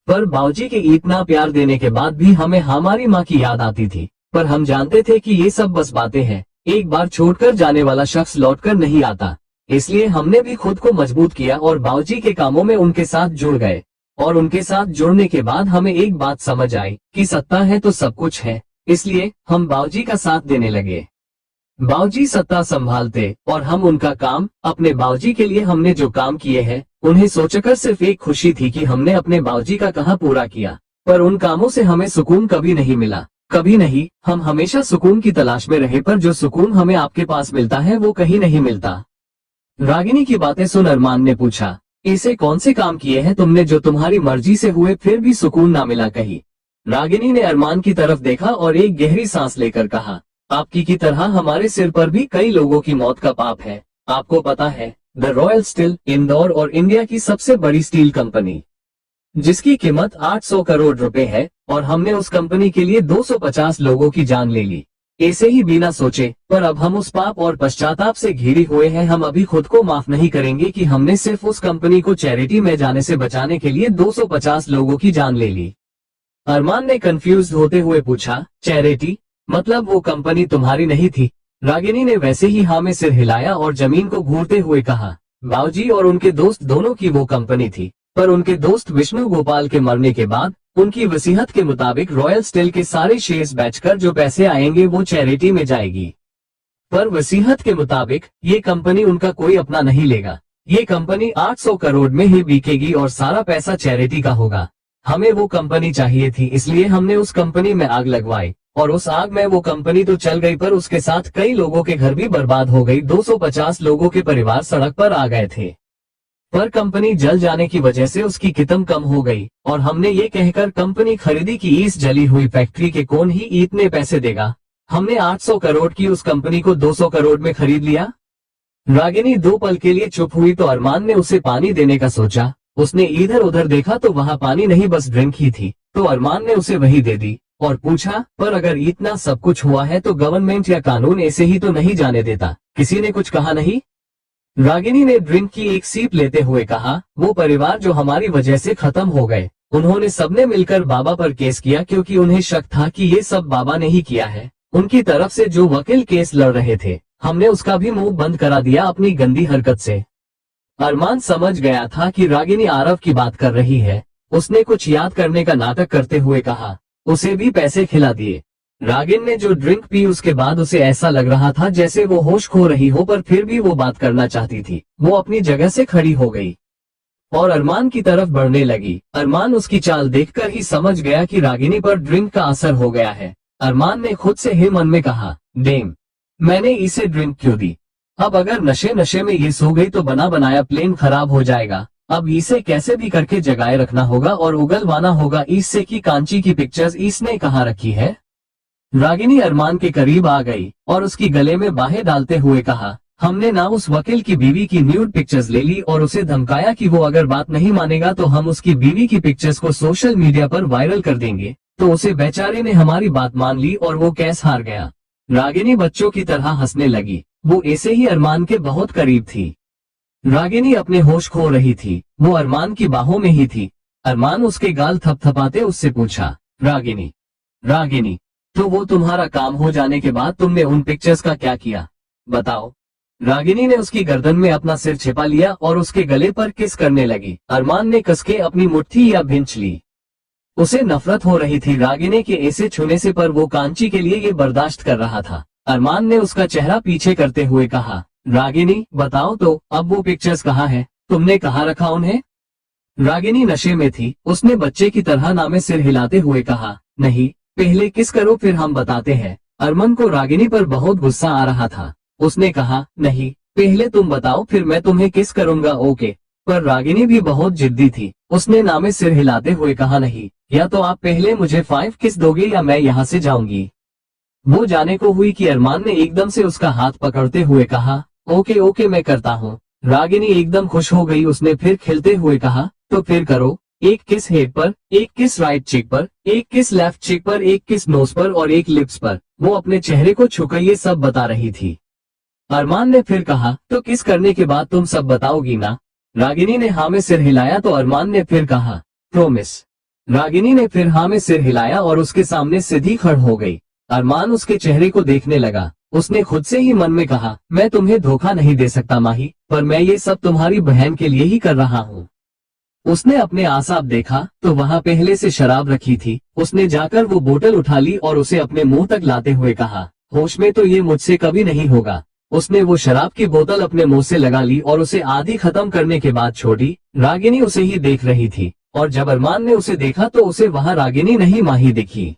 पर बाबूजी के इतना प्यार देने के बाद भी हमें हमारी माँ की याद आती थी, पर हम जानते थे कि ये सब बस बातें हैं। एक बार छोड़कर जाने वाला शख्स लौटकर नहीं आता, इसलिए हमने भी खुद को मजबूत किया और बाबूजी के कामों में उनके साथ जुड़ गए। और उनके साथ जुड़ने के बाद हमें एक बात समझ आई कि सत्ता है तो सब कुछ है, इसलिए हम बाबूजी का साथ देने लगे। बाबूजी सत्ता संभालते और हम उनका काम। अपने बाबूजी के लिए हमने जो काम किए हैं उन्हें सोचकर सिर्फ एक खुशी थी कि हमने अपने बाबूजी का कहा पूरा किया, पर उन कामों से हमें सुकून कभी नहीं मिला, कभी नहीं। हम हमेशा सुकून की तलाश में रहे, पर जो सुकून हमें आपके पास मिलता है वो कहीं नहीं मिलता। रागिनी की बातें सुन अरमान ने पूछा, ऐसे कौन से काम किए हैं तुमने जो तुम्हारी मर्जी से हुए फिर भी सुकून ना मिला कहीं? रागिनी ने अरमान की तरफ देखा और एक गहरी सांस लेकर कहा, आपकी की तरह हमारे सिर पर भी कई लोगों की मौत का पाप है। आपको पता है, द रॉयल स्टील इंदौर और इंडिया की सबसे बड़ी स्टील कंपनी, जिसकी कीमत 800 करोड़ रुपए है, और हमने उस कंपनी के लिए 250 लोगों की जान ले ली, ऐसे ही बिना सोचे। पर अब हम उस पाप और पश्चाताप से घिरे हुए हैं। हम अभी खुद को माफ नहीं करेंगे कि हमने सिर्फ उस कंपनी को चैरिटी में जाने से बचाने के लिए 250 लोगों की जान ले ली। अरमान ने कंफ्यूज होते हुए पूछा, चैरिटी मतलब वो कंपनी तुम्हारी नहीं थी? रागिनी ने वैसे ही हाँ में सिर हिलाया और जमीन को घूरते हुए कहा, बाबूजी और उनके दोस्त दोनों की वो कंपनी थी, पर उनके दोस्त विष्णु गोपाल के मरने के बाद उनकी वसीयत के मुताबिक रॉयल स्टील के सारे शेयर्स बेचकर जो पैसे आएंगे वो चैरिटी में जाएगी। पर वसीयत के मुताबिक ये कंपनी उनका कोई अपना नहीं लेगा। ये कंपनी 800 करोड़ में ही बिकेगी और सारा पैसा चैरिटी का होगा। हमें वो कंपनी चाहिए थी, इसलिए हमने उस कंपनी में आग लगवाई, और उस आग में वो कंपनी तो चल गई पर उसके साथ कई लोगों के घर भी बर्बाद हो गई। 250 लोगों के परिवार सड़क पर आ गए थे। पर कंपनी जल जाने की वजह से उसकी कीमत कम हो गई, और हमने ये कहकर कंपनी खरीदी कि इस जली हुई फैक्ट्री के कौन ही इतने पैसे देगा। हमने 800 करोड़ की उस कंपनी को 200 करोड़ में खरीद लिया। रागिनी 2 पल के लिए चुप हुई तो अरमान ने उसे पानी देने का सोचा। उसने इधर उधर देखा तो वहाँ पानी नहीं बस ड्रिंक ही थी, तो अरमान ने उसे वही दे दी और पूछा, पर अगर इतना सब कुछ हुआ है तो गवर्नमेंट या कानून ऐसे ही तो नहीं जाने देता? किसी ने कुछ कहा नहीं? रागिनी ने ड्रिंक की एक सीप लेते हुए कहा, वो परिवार जो हमारी वजह से खत्म हो गए, उन्होंने सबने मिलकर बाबा पर केस किया क्योंकि उन्हें शक था कि ये सब बाबा ने ही किया है। उनकी तरफ से जो वकील केस लड़ रहे थे, हमने उसका भी मुंह बंद करा दिया अपनी गंदी हरकत से। अरमान समझ गया था कि रागिनी आरव की बात कर रही है। उसने कुछ याद करने का नाटक करते हुए कहा, उसे भी पैसे खिला दिए। रागिन ने जो ड्रिंक पी उसके बाद उसे ऐसा लग रहा था जैसे वो होश खो रही हो, पर फिर भी वो बात करना चाहती थी। वो अपनी जगह से खड़ी हो गई और अरमान की तरफ बढ़ने लगी। अरमान उसकी चाल देखकर ही समझ गया कि रागिनी पर ड्रिंक का असर हो गया है। अरमान ने खुद से ही मन में कहा, डेम, मैंने इसे ड्रिंक क्यों दी? अब अगर नशे नशे में ये सो गई तो बना बनाया प्लेन खराब हो जाएगा। अब इसे कैसे भी करके जगाए रखना होगा और उगलवाना होगा इससे कि कांची की पिक्चर्स इसने कहाँ रखी है। रागिनी अरमान के करीब आ गई और उसकी गले में बाहें डालते हुए कहा, हमने ना उस वकील की बीवी की न्यूड पिक्चर्स ले ली और उसे धमकाया कि वो अगर बात नहीं मानेगा तो हम उसकी बीवी की पिक्चर्स को सोशल मीडिया पर वायरल कर देंगे। तो उसे बेचारे ने हमारी बात मान ली और वो केस हार गया। रागिनी बच्चों की तरह हंसने लगी। वो ऐसे ही अरमान के बहुत करीब थी। रागिनी अपने होश खो रही थी। वो अरमान की बाहों में ही थी। अरमान उसके गाल थपथपाते उससे पूछा, रागिनी, रागिनी, तो वो तुम्हारा काम हो जाने के बाद तुमने उन पिक्चर्स का क्या किया? बताओ। रागिनी ने उसकी गर्दन में अपना सिर छिपा लिया और उसके गले पर किस करने लगी। अरमान ने कसके अपनी मुट्ठी या भिंच ली। उसे नफरत हो रही थी रागिनी के ऐसे छूने से, पर वो कांची के लिए ये बर्दाश्त कर रहा था। अरमान ने उसका चेहरा पीछे करते हुए कहा, रागिनी, बताओ तो अब वो पिक्चर्स कहाँ है? तुमने कहाँ रखा उन्हें? रागिनी नशे में थी। उसने बच्चे की तरह नामे सिर हिलाते हुए कहा, नहीं, पहले किस करो फिर हम बताते हैं। अरमान को रागिनी पर बहुत गुस्सा आ रहा था। उसने कहा, नहीं, पहले तुम बताओ फिर मैं तुम्हें किस करूंगा। ओके। पर रागिनी भी बहुत जिद्दी थी। उसने नामे सिर हिलाते हुए कहा, नहीं, या तो आप पहले मुझे 5 किस दोगे या मैं यहाँ से जाऊंगी। वो जाने को हुई कि अरमान ने एकदम से उसका हाथ पकड़ते हुए कहा, ओके ओके मैं करता हूँ। रागिनी एकदम खुश हो गई। उसने फिर खिलते हुए कहा, तो फिर करो। एक किस हेड पर, एक किस राइट चीक पर, एक किस लेफ्ट चीक पर, एक किस नोज पर और एक लिप्स पर। वो अपने चेहरे को छुकर ये सब बता रही थी। अरमान ने फिर कहा, तो किस करने के बाद तुम सब बताओगी ना? रागिनी ने हाँ में सिर हिलाया तो अरमान ने फिर कहा, प्रोमिस। रागिनी ने फिर हाँ में सिर हिलाया और उसके सामने सीधी खड़ हो गई। अरमान उसके चेहरे को देखने लगा। उसने खुद से ही मन में कहा, मैं तुम्हें धोखा नहीं दे सकता माही, पर मैं ये सब तुम्हारी बहन के लिए ही कर रहा हूँ। उसने अपने आसाब देखा तो वहाँ पहले से शराब रखी थी। उसने जाकर वो बोतल उठा ली और उसे अपने मुंह तक लाते हुए कहा, होश में तो ये मुझसे कभी नहीं होगा। उसने वो शराब की बोतल अपने मुंह से लगा ली और उसे आधी खत्म करने के बाद छोड़ी। रागिनी उसे ही देख रही थी और जब अरमान ने उसे देखा तो उसे वहाँ रागिनी नहीं माही दिखी।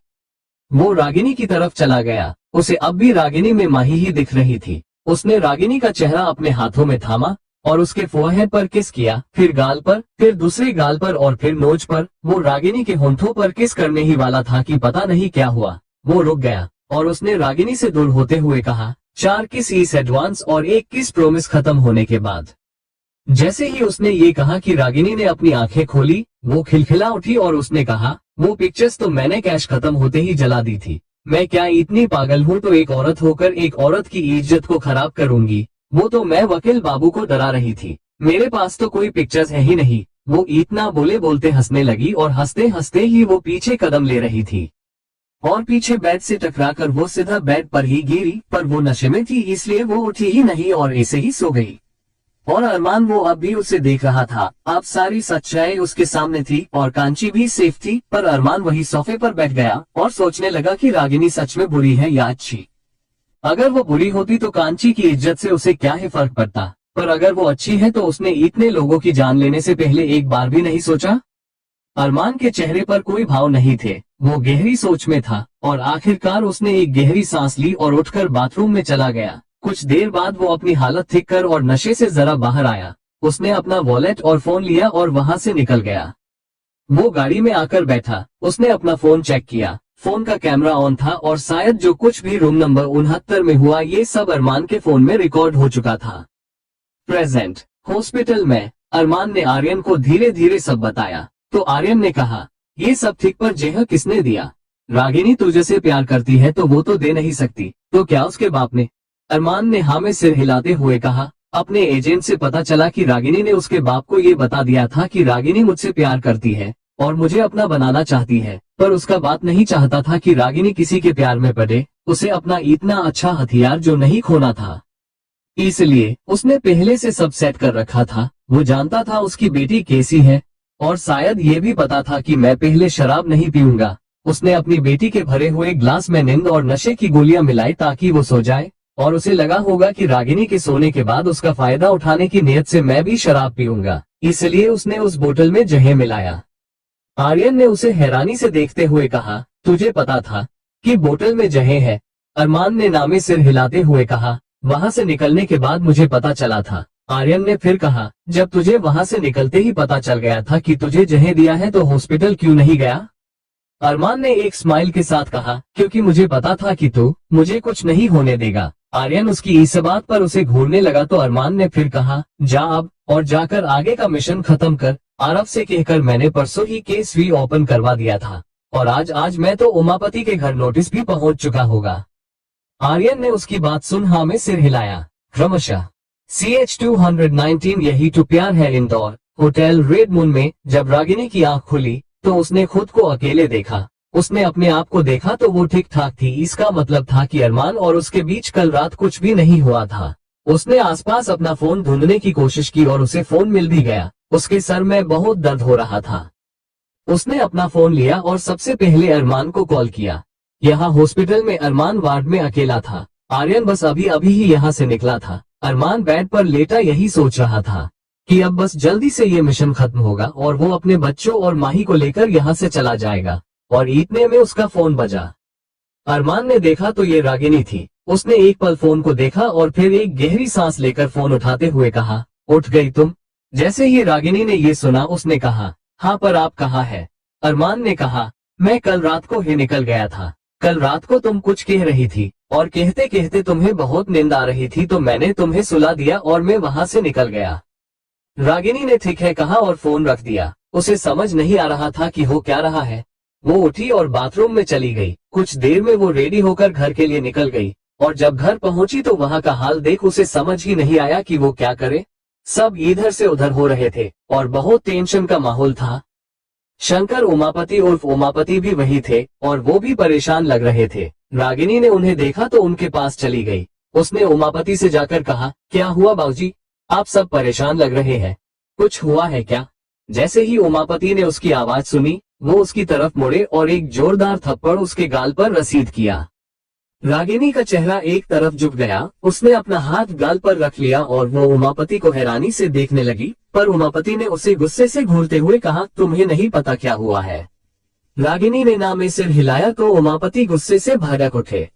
वो रागिनी की तरफ चला गया। उसे अब भी रागिनी में माही ही दिख रही थी। उसने रागिनी का चेहरा अपने हाथों में थामा और उसके फोरहेड पर किस किया, फिर गाल पर, फिर दूसरे गाल पर और फिर नोज पर। वो रागिनी के होंठों पर किस करने ही वाला था कि पता नहीं क्या हुआ। वो रुक गया और उसने रागिनी से दूर होते हुए कहा, 4 किस इस एडवांस और 1 किस प्रोमिस खत्म होने के बाद। जैसे ही उसने ये कहा कि रागिनी ने अपनी आंखें खोली, वो खिलखिला उठी और उसने कहा, वो पिक्चर्स तो मैंने कैश खत्म होते ही जला दी थी। मैं क्या इतनी पागल हूँ तो एक औरत होकर एक औरत की इज्जत को खराब करूंगी। वो तो मैं वकील बाबू को डरा रही थी। मेरे पास तो कोई पिक्चर्स है ही नहीं। वो इतना बोले बोलते हंसने लगी और हंसते हंसते ही वो पीछे कदम ले रही थी और पीछे बेड से टकराकर वो सीधा बेड पर ही गिरी, पर वो नशे में थी इसलिए वो उठी ही नहीं और ऐसे ही सो गई। और अरमान वो अब भी उसे देख रहा था। अब सारी सच्चाई उसके सामने थी और कांची भी सेफ थी, पर अरमान वही सोफे पर बैठ गया और सोचने लगा कि रागिनी सच में बुरी है या अच्छी। अगर वो बुरी होती तो कांची की इज्जत से उसे क्या ही फर्क पड़ता, पर अगर वो अच्छी है तो उसने इतने लोगों की जान लेने से पहले एक बार भी नहीं सोचा। अरमान के चेहरे पर कोई भाव नहीं थे, वो गहरी सोच में था और आखिरकार उसने एक गहरी सांस ली और उठकर बाथरूम में चला गया। कुछ देर बाद वो अपनी हालत ठीक कर और नशे से जरा बाहर आया। उसने अपना वॉलेट और फोन लिया और वहां से निकल गया। वो गाड़ी में आकर बैठा, उसने अपना फोन चेक किया। फोन का कैमरा ऑन था और शायद जो कुछ भी रूम नंबर 69 में हुआ ये सब अरमान के फोन में रिकॉर्ड हो चुका था। प्रेजेंट हॉस्पिटल में अरमान ने आर्यन को धीरे धीरे सब बताया तो आर्यन ने कहा, ये सब ठीक, पर जेह किसने दिया? रागिनी तुझे से प्यार करती है तो वो तो दे नहीं सकती, तो क्या उसके बाप ने? अरमान ने हाँ में सिर हिलाते हुए कहा, अपने एजेंट से पता चला कि रागिनी ने उसके बाप को ये बता दिया था कि रागिनी मुझसे प्यार करती है और मुझे अपना बनाना चाहती है, पर उसका बाप नहीं चाहता था कि रागिनी किसी के प्यार में पड़े, उसे अपना इतना अच्छा हथियार जो नहीं खोना था। इसलिए उसने पहले से सब सेट कर रखा था। वो जानता था उसकी बेटी कैसी है और शायद ये भी पता था कि मैं पहले शराब नहीं पीऊंगा। उसने अपनी बेटी के भरे हुए ग्लास में नींद और नशे की गोलियां मिलाई ताकि वो सो जाए और उसे लगा होगा कि रागिनी के सोने के बाद उसका फायदा उठाने की नीयत से मैं भी शराब पीऊंगा, इसलिए उसने उस बोतल में जहर मिलाया। आर्यन ने उसे हैरानी से देखते हुए कहा, तुझे पता था कि बोतल में जहर है? अरमान ने नामे सिर हिलाते हुए कहा, वहां से निकलने के बाद मुझे पता चला था। आर्यन ने फिर कहा, जब तुझे वहां से निकलते ही पता चल गया था कि तुझे जहर दिया है तो हॉस्पिटल क्यों नहीं गया? अरमान ने एक स्माइल के साथ कहा, क्योंकि मुझे पता था कि तू मुझे कुछ नहीं होने देगा। आर्यन उसकी इस बात पर उसे घूरने लगा तो अरमान ने फिर कहा, जा अब और जाकर आगे का मिशन खत्म कर। आरव से कहकर मैंने परसों ही केस भी ओपन करवा दिया था और आज मैं तो उमापति के घर नोटिस भी पहुंच चुका होगा। आर्यन ने उसकी बात सुन हाँ में सिर हिलाया। क्रमशः CH-219 यही तो प्यार है इंदौर होटल रेड मून में जब रागिनी की आंख खुली तो उसने खुद को अकेले देखा। उसने अपने आप को देखा तो वो ठीक ठाक थी। इसका मतलब था कि अरमान और उसके बीच कल रात कुछ भी नहीं हुआ था। उसने आसपास अपना फोन ढूंढने की कोशिश की और उसे फोन मिल भी गया। उसके सर में बहुत दर्द हो रहा था। उसने अपना फोन लिया और सबसे पहले अरमान को कॉल किया। यहाँ हॉस्पिटल में अरमान वार्ड में अकेला था। आर्यन बस अभी अभी ही यहाँ से निकला था। अरमान बेड पर लेटा यही सोच रहा था कि अब बस जल्दी से ये मिशन खत्म होगा और वो अपने बच्चों और माही को लेकर यहाँ से चला जाएगा। और इतने में उसका फोन बजा। अरमान ने देखा तो ये रागिनी थी। उसने एक पल फोन को देखा और फिर एक गहरी सांस लेकर फोन उठाते हुए कहा, उठ गई तुम? जैसे ही रागिनी ने ये सुना उसने कहा, हाँ पर आप कहाँ है? अरमान ने कहा, मैं कल रात को ही निकल गया था। कल रात को तुम कुछ कह रही थी और कहते कहते तुम्हें बहुत नींद आ रही थी तो मैंने तुम्हें सुला दिया और मैं वहां से निकल गया। रागिनी ने ठीक है कहा और फोन रख दिया। उसे समझ नहीं आ रहा था कि हो क्या रहा है। वो उठी और बाथरूम में चली गई। कुछ देर में वो रेडी होकर घर के लिए निकल गई और जब घर पहुंची तो वहां का हाल देख उसे समझ ही नहीं आया कि वो क्या करे। सब इधर से उधर हो रहे थे और बहुत टेंशन का माहौल था। शंकर उमापति उर्फ उमापति भी वही थे और वो भी परेशान लग रहे थे। रागिनी ने उन्हें देखा तो उनके पास चली गई। उसने उमापति से जाकर कहा, क्या हुआ बाबूजी, आप सब परेशान लग रहे हैं, कुछ हुआ है क्या? जैसे ही उमापति ने उसकी आवाज सुनी वो उसकी तरफ मुड़े और एक जोरदार थप्पड़ उसके गाल पर रसीद किया। रागिनी का चेहरा एक तरफ झुक गया। उसने अपना हाथ गाल पर रख लिया और वो उमापति को हैरानी से देखने लगी, पर उमापति ने उसे गुस्से से घूरते हुए कहा, तुम्हें नहीं पता क्या हुआ है? रागिनी ने ना में सिर हिलाया तो उमापति गुस्से से भड़क उठे।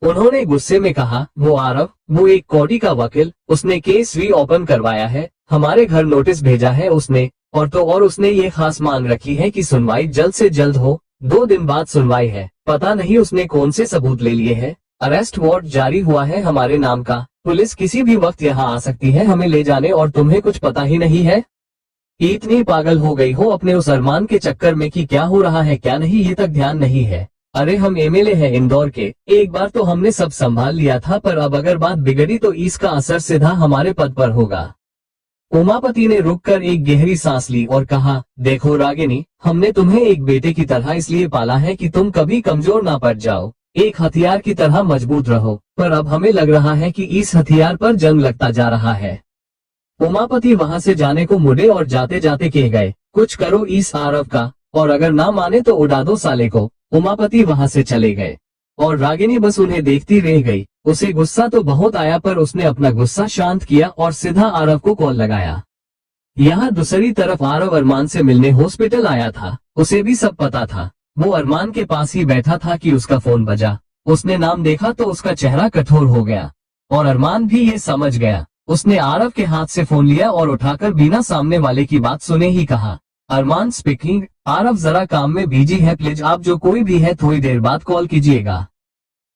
उन्होंने गुस्से में कहा, वो आरव, वो एक कौड़ी का वकील, उसने केस री ओपन करवाया है, हमारे घर नोटिस भेजा है उसने, और उसने ये खास मांग रखी है कि सुनवाई जल्द से जल्द हो। 2 दिन बाद सुनवाई है, पता नहीं उसने कौन से सबूत ले लिए हैं। अरेस्ट वारंट जारी हुआ है हमारे नाम का, पुलिस किसी भी वक्त यहाँ आ सकती है हमें ले जाने, और तुम्हें कुछ पता ही नहीं है। इतनी पागल हो गई हो अपने उस अरमान के चक्कर में कि क्या हो रहा है क्या नहीं ये तक ध्यान नहीं है। अरे हम एमएलए हैं इंदौर के, एक बार तो हमने सब संभाल लिया था, पर अब अगर बात बिगड़ी तो इसका असर सीधा हमारे पद पर होगा। उमापति ने रुककर एक गहरी सांस ली और कहा, देखो रागिनी, हमने तुम्हें एक बेटे की तरह इसलिए पाला है कि तुम कभी कमजोर ना पड़ जाओ, एक हथियार की तरह मजबूत रहो, पर अब हमें लग रहा है कि इस हथियार पर जंग लगता जा रहा है। उमापति वहां से जाने को मुड़े और जाते जाते कह गए, कुछ करो इस आरव का, और अगर ना माने तो उड़ा दो साले को। उमापति वहां से चले गए और रागिनी बस उन्हें देखती रह गई। उसे गुस्सा तो बहुत आया, पर उसने अपना गुस्सा शांत किया और सीधा आरव को कॉल लगाया। यहाँ दूसरी तरफ आरव अरमान से मिलने हॉस्पिटल आया था, उसे भी सब पता था। वो अरमान के पास ही बैठा था कि उसका फोन बजा। उसने नाम देखा तो उसका चेहरा कठोर हो गया, और अरमान भी ये समझ गया। उसने आरव के हाथ से फोन लिया और उठाकर बिना सामने वाले की बात सुने ही कहा, अरमान स्पीकिंग, आरव जरा काम में बिजी है, प्लीज आप जो कोई भी है थोड़ी देर बाद कॉल कीजिएगा।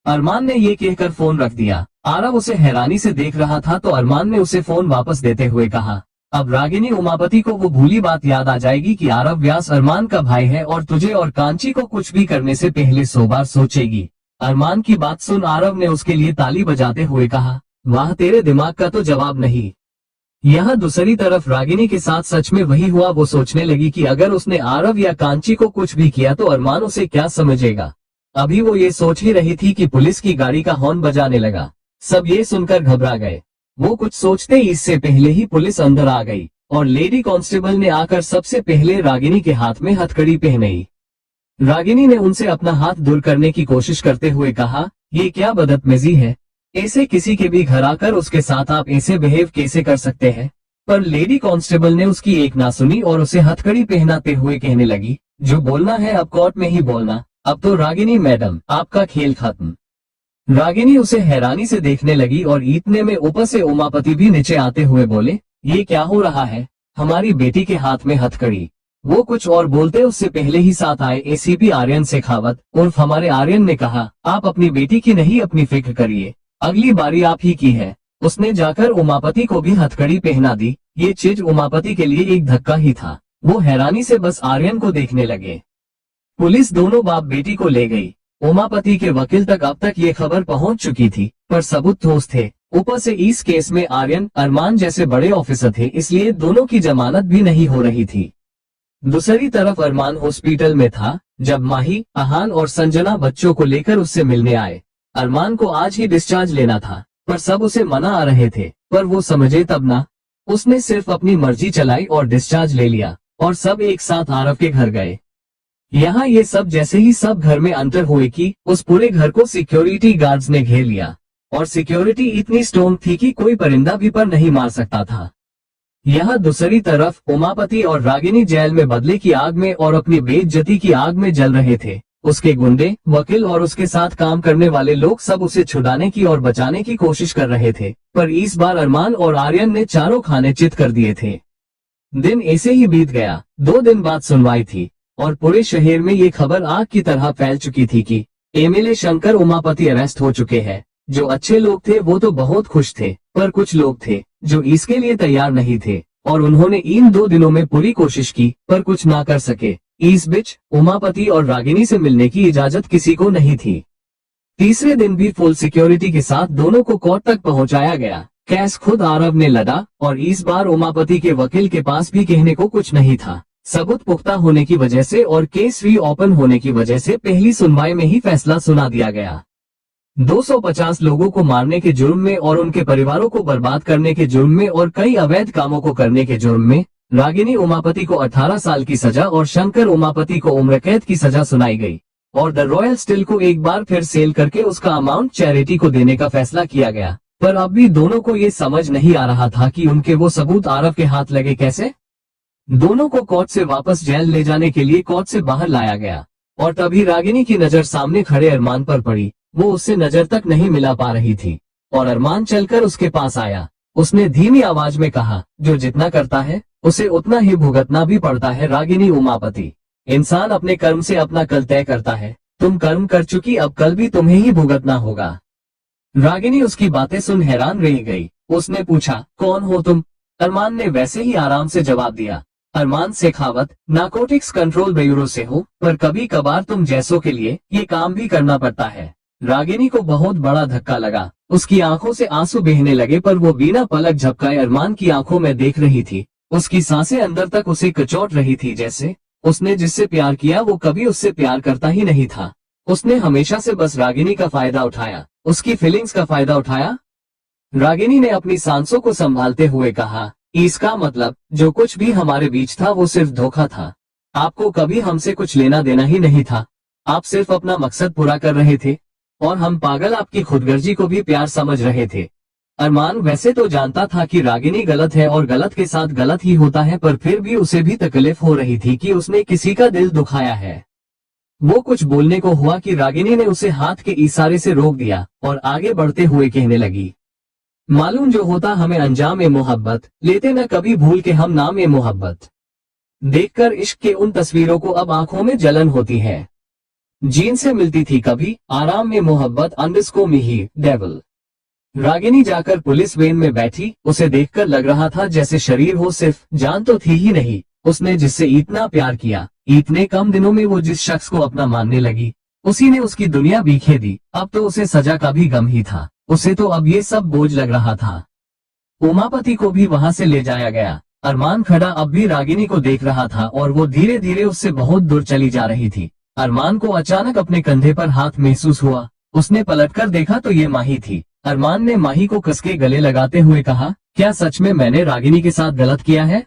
अरमान ने ये कहकर फोन रख दिया। आरव उसे हैरानी से देख रहा था तो अरमान ने उसे फोन वापस देते हुए कहा, अब रागिनी उमापति को वो भूली बात याद आ जाएगी कि आरव व्यास अरमान का भाई है और तुझे और कांची को कुछ भी करने से पहले 100 बार सोचेगी। अरमान की बात सुन आरव ने उसके लिए ताली बजाते हुए कहा, वाह तेरे दिमाग का तो जवाब नहीं। यहाँ दूसरी तरफ रागिनी के साथ सच में वही हुआ। वो सोचने लगी कि अगर उसने आरव या कांची को कुछ भी किया तो अरमान उसे क्या समझेगा। अभी वो ये सोच ही रही थी कि पुलिस की गाड़ी का हॉर्न बजाने लगा। सब ये सुनकर घबरा गए। वो कुछ सोचते ही इससे पहले ही पुलिस अंदर आ गई और लेडी कांस्टेबल ने आकर सबसे पहले रागिनी के हाथ में हथकड़ी पहनाई। रागिनी ने उनसे अपना हाथ दूर करने की कोशिश करते हुए कहा, ये क्या बदतमीजी है, ऐसे किसी के भी घर आकर उसके साथ आप ऐसे बिहेव कैसे कर सकते हैं। पर लेडी कांस्टेबल ने उसकी एक ना सुनी और उसे हथकड़ी पहनाते हुए कहने लगी, जो बोलना है अब कोर्ट में ही बोलना, अब तो रागिनी मैडम आपका खेल खत्म। रागिनी उसे हैरानी से देखने लगी और इतने में ऊपर से उमापति भी नीचे आते हुए बोले, ये क्या हो रहा है, हमारी बेटी के हाथ में हथकड़ी। वो कुछ और बोलते उससे पहले ही साथ आए एसीपी आर्यन शेखावत उर्फ हमारे आर्यन ने कहा, आप अपनी बेटी की नहीं अपनी फिक्र करिए, अगली बारी आप ही की है। उसने जाकर उमापति को भी हथकड़ी पहना दी। ये चीज उमापति के लिए एक धक्का ही था। वो हैरानी से बस आर्यन को देखने लगे। पुलिस दोनों बाप बेटी को ले गई। उमापति के वकील तक अब तक ये खबर पहुंच चुकी थी, पर सबूत ठोस थे। ऊपर से इस केस में आर्यन अरमान जैसे बड़े ऑफिसर थे, इसलिए दोनों की जमानत भी नहीं हो रही थी। दूसरी तरफ अरमान हॉस्पिटल में था जब माही, अहान और संजना बच्चों को लेकर उससे मिलने आए। अरमान को आज ही डिस्चार्ज लेना था, पर सब उसे मना आ रहे थे, पर वो समझे तब ना। उसने सिर्फ अपनी मर्जी चलाई और डिस्चार्ज ले लिया और सब एक साथ आरव के घर गए। यहाँ ये सब जैसे ही सब घर में अंतर हुए कि उस पूरे घर को सिक्योरिटी गार्ड्स ने घेर लिया और सिक्योरिटी इतनी स्ट्रॉन्ग थी कि कोई परिंदा भी पर नहीं मार सकता था। यहाँ दूसरी तरफ उमापति और रागिनी जेल में बदले की आग में और अपनी बेइज्जती की आग में जल रहे थे। उसके गुंडे, वकील और उसके साथ काम करने वाले लोग सब उसे छुड़ाने की और बचाने की कोशिश कर रहे थे, पर इस बार अरमान और आर्यन ने चारों खाने चित कर दिए थे। दिन ऐसे ही बीत गया। 2 दिन बाद सुनवाई थी और पूरे शहर में ये खबर आग की तरह फैल चुकी थी कि एमएलए शंकर उमापति अरेस्ट हो चुके हैं। जो अच्छे लोग थे वो तो बहुत खुश थे, पर कुछ लोग थे जो इसके लिए तैयार नहीं थे और उन्होंने इन 2 दिनों में पूरी कोशिश की पर कुछ ना कर सके। इस बीच उमापति और रागिनी से मिलने की इजाजत किसी को नहीं थी। तीसरे दिन भी फुल सिक्योरिटी के साथ दोनों को कोर्ट तक पहुंचाया गया। केस खुद आरव ने लड़ा और इस बार उमापति के वकील के पास भी कहने को कुछ नहीं था। सबूत पुख्ता होने की वजह से और केस री ओपन होने की वजह से पहली सुनवाई में ही फैसला सुना दिया गया। 250 लोगों को मारने के जुर्म में और उनके परिवारों को बर्बाद करने के जुर्म में और कई अवैध कामों को करने के जुर्म में रागिनी उमापति को 18 साल की सजा और शंकर उमापति को उम्र कैद की सजा सुनाई गई और द रॉयल स्टील को एक बार फिर सेल करके उसका अमाउंट चैरिटी को देने का फैसला किया गया। पर अब भी दोनों को ये समझ नहीं आ रहा था कि उनके वो सबूत आरव के हाथ लगे कैसे। दोनों को कोर्ट से वापस जेल ले जाने के लिए कोर्ट से बाहर लाया गया और तभी रागिनी की नजर सामने खड़े अरमान पर पड़ी। वो उससे नजर तक नहीं मिला पा रही थी और अरमान चलकर उसके पास आया। उसने धीमी आवाज में कहा, जो जितना करता है उसे उतना ही भुगतना भी पड़ता है रागिनी उमापति। इंसान अपने कर्म से अपना कल तय करता है। तुम कर्म कर चुकी, अब कल भी तुम्हें ही भुगतना होगा। रागिनी उसकी बातें सुन हैरान रह गई। उसने पूछा, कौन हो तुम? अरमान ने वैसे ही आराम से जवाब दिया, अरमान शेखावत, नारकोटिक्स कंट्रोल ब्यूरो से हूँ, पर कभी कभार तुम जैसों के लिए ये काम भी करना पड़ता है। रागिनी को बहुत बड़ा धक्का लगा। उसकी आंखों से आंसू बहने लगे, पर वो बिना पलक झपकाए अरमान की आंखों में देख रही थी। उसकी सांसें अंदर तक उसे कचोट रही थी, जैसे उसने जिससे प्यार किया वो कभी उससे प्यार करता ही नहीं था। उसने हमेशा से बस रागिनी का फायदा उठाया, उसकी फीलिंग्स का फायदा उठाया। रागिनी ने अपनी सांसों को संभालते हुए कहा, इसका मतलब जो कुछ भी हमारे बीच था वो सिर्फ धोखा था। आपको कभी हमसे कुछ लेना देना ही नहीं था। आप सिर्फ अपना मकसद पूरा कर रहे थे और हम पागल आपकी खुदगर्जी को भी प्यार समझ रहे थे। अरमान वैसे तो जानता था कि रागिनी गलत है और गलत के साथ गलत ही होता है, पर फिर भी उसे भी तकलीफ हो रही थी कि उसने किसी का दिल दुखाया है। वो कुछ बोलने को हुआ कि रागिनी ने उसे हाथ के इशारे से रोक दिया और आगे बढ़ते हुए कहने लगी, मालूम जो होता हमें अंजाम ए मोहब्बत, लेते न कभी भूल के हम नाम ए मोहब्बत। देखकर इश्क के उन तस्वीरों को अब आंखों में जलन होती है। जीन से मिलती थी कभी आराम में मोहब्बत अंडरस्को मिही डेविल। रागिनी जाकर पुलिस वेन में बैठी। उसे देखकर लग रहा था जैसे शरीर हो, सिर्फ जान तो थी ही नहीं। उसने जिससे इतना प्यार किया, इतने कम दिनों में वो जिस शख्स को अपना मानने लगी, उसी ने उसकी दुनिया बिखेर दी। अब तो उसे सजा का भी गम ही था। उसे तो अब ये सब बोझ लग रहा था। उमापति को भी वहां से ले जाया गया। अरमान खड़ा अब भी रागिनी को देख रहा था और वो धीरे धीरे उससे बहुत दूर चली जा रही थी। अरमान को अचानक अपने कंधे पर हाथ महसूस हुआ। उसने पलटकर देखा तो ये माही थी। अरमान ने माही को कसके गले लगाते हुए कहा, क्या सच में मैंने रागिनी के साथ गलत किया है?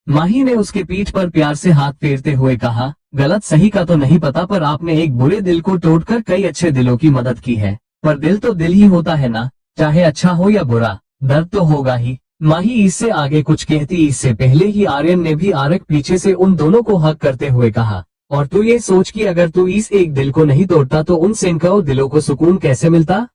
माही ने उसके पीठ पर प्यार से हाथ फेरते हुए कहा, गलत सही का तो नहीं पता, पर आपने एक बुरे दिल को तोड़कर कई अच्छे दिलों की मदद की है। पर दिल तो दिल ही होता है ना, चाहे अच्छा हो या बुरा, दर्द तो होगा ही। माही इससे आगे कुछ कहती इससे पहले ही आर्यन ने भी आरक पीछे से उन दोनों को हक करते हुए कहा, और तू ये सोच कि अगर तू इस एक दिल को नहीं तोड़ता तो उन सैकड़ों दिलों को सुकून कैसे मिलता।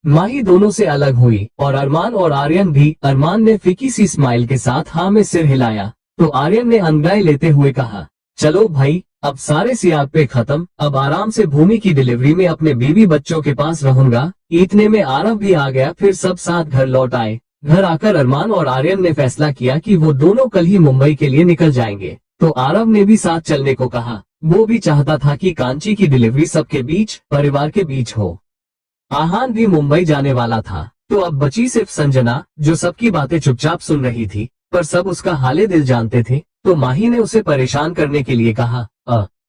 माही दोनों से अलग हुई और अरमान और आर्यन भी। अरमान ने फीकी सी स्माइल के साथ हाँ में सिर हिलाया तो आर्यन ने अंगड़ाई लेते हुए कहा, चलो भाई, अब सारे सियाग पे खत्म। अब आराम से भूमि की डिलीवरी में अपने बीवी बच्चों के पास रहूंगा। इतने में आरव भी आ गया। फिर सब साथ घर लौट आए। घर आकर अरमान और आर्यन ने फैसला किया कि वो दोनों कल ही मुंबई के लिए निकल जाएंगे। तो आरव ने भी साथ चलने को कहा। वो भी चाहता था कि कांची की डिलीवरी सबके बीच, परिवार के बीच हो। आहान भी मुंबई जाने वाला था। तो अब बची सिर्फ संजना, जो सबकी बातें चुपचाप सुन रही थी, पर सब उसका हाले दिल जानते थे। तो माही ने उसे परेशान करने के लिए कहा,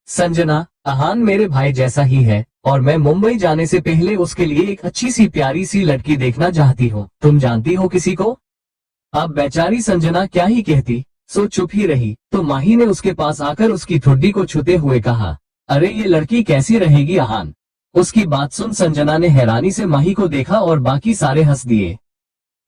संजना, आहान मेरे भाई जैसा ही है और मैं मुंबई जाने से पहले उसके लिए एक अच्छी सी प्यारी सी लड़की देखना चाहती हूँ। तुम जानती हो किसी को? अब बेचारी संजना क्या ही कहती, सो चुप ही रही। तो माही ने उसके पास आकर उसकी ठुड्डी को छूते हुए कहा, अरे ये लड़की कैसी रहेगी आहान? उसकी बात सुन संजना ने हैरानी से माही को देखा और बाकी सारे हंस दिए।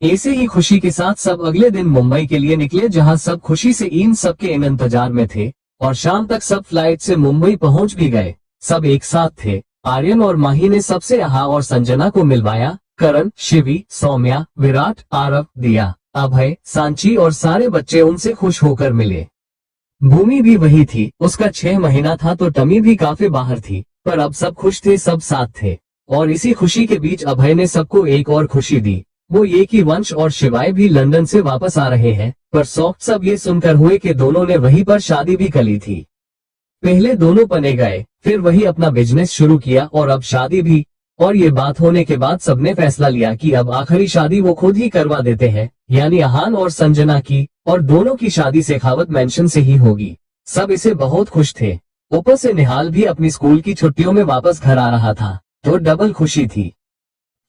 ऐसे ही खुशी के साथ सब अगले दिन मुंबई के लिए निकले, जहां सब खुशी से इन सब के इंतजार में थे और शाम तक सब फ्लाइट से मुंबई पहुंच भी गए। सब एक साथ थे। आर्यन और माही ने सबसे आहा और संजना को मिलवाया। करण, शिवी, सौम्या, विराट, आरव, दिया, अभय, सांची और सारे बच्चे उनसे खुश होकर मिले। भूमि भी वही थी। उसका 6 महीना था तो टमी भी काफी बाहर थी, पर अब सब खुश थे, सब साथ थे। और इसी खुशी के बीच अभय ने सबको एक और खुशी दी, वो ये कि वंश और शिवाय भी लंदन से वापस आ रहे हैं। पर सॉफ्ट सब ये सुनकर हुए कि दोनों ने वहीं पर शादी भी कर ली थी। पहले दोनों पने गए, फिर वही अपना बिजनेस शुरू किया और अब शादी भी। और ये बात होने के बाद सबने फैसला लिया कि अब आखिरी शादी वो खुद ही करवा देते हैं, यानी आहान और संजना की। और दोनों की शादी शेखावत मेंशन से ही होगी। सब इसे बहुत खुश थे। ऊपर से निहाल भी अपनी स्कूल की छुट्टियों में वापस घर आ रहा था, तो डबल खुशी थी।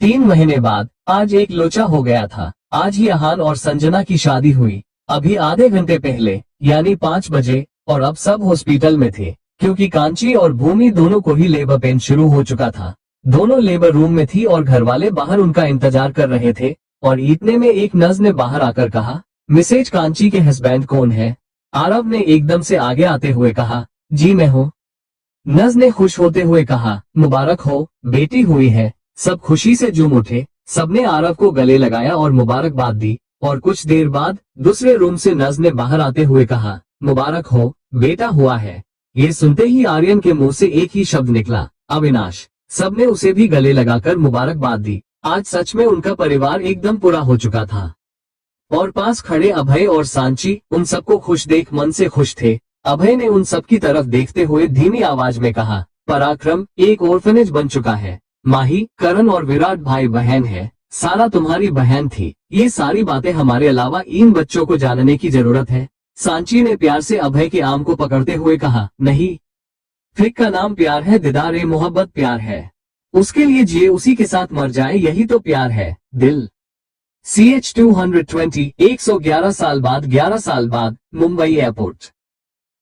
3 महीने बाद आज एक लोचा हो गया था। आज ही आहान और संजना की शादी हुई, अभी आधे घंटे पहले, यानी 5 बजे। और अब सब हॉस्पिटल में थे, क्योंकि कांची और भूमि दोनों को ही लेबर पेन शुरू हो चुका था। दोनों लेबर रूम में थी और घर वाले बाहर उनका इंतजार कर रहे थे। और इतने में एक नर्स ने बाहर आकर कहा, मिसेज कांची के हस्बैंड कौन है? आरव ने एकदम से आगे आते हुए कहा, जी मैं हूँ। नज ने खुश होते हुए कहा, मुबारक हो, बेटी हुई है। सब खुशी से झूम उठे। सबने आरव को गले लगाया और मुबारकबाद दी। और कुछ देर बाद दूसरे रूम से नज ने बाहर आते हुए कहा, मुबारक हो, बेटा हुआ है। ये सुनते ही आर्यन के मुंह से एक ही शब्द निकला, अविनाश। सबने उसे भी गले लगाकर मुबारकबाद दी। आज सच में उनका परिवार एकदम पूरा हो चुका था। और पास खड़े अभय और सांची उन सबको खुश देख मन से खुश थे। अभय ने उन सब की तरफ देखते हुए धीमी आवाज में कहा, पराक्रम एक ऑर्फनेज बन चुका है। माही, करण और विराट भाई बहन है। सारा तुम्हारी बहन थी। ये सारी बातें हमारे अलावा इन बच्चों को जानने की जरूरत है। सांची ने प्यार से अभय के आम को पकड़ते हुए कहा, नहीं, फिक का नाम प्यार है दिदार ए मोहब्बत प्यार है। उसके लिए जिए, उसी के साथ मर जाए, यही तो प्यार है। दिल। CH-220 111 साल बाद 11 साल बाद मुंबई एयरपोर्ट।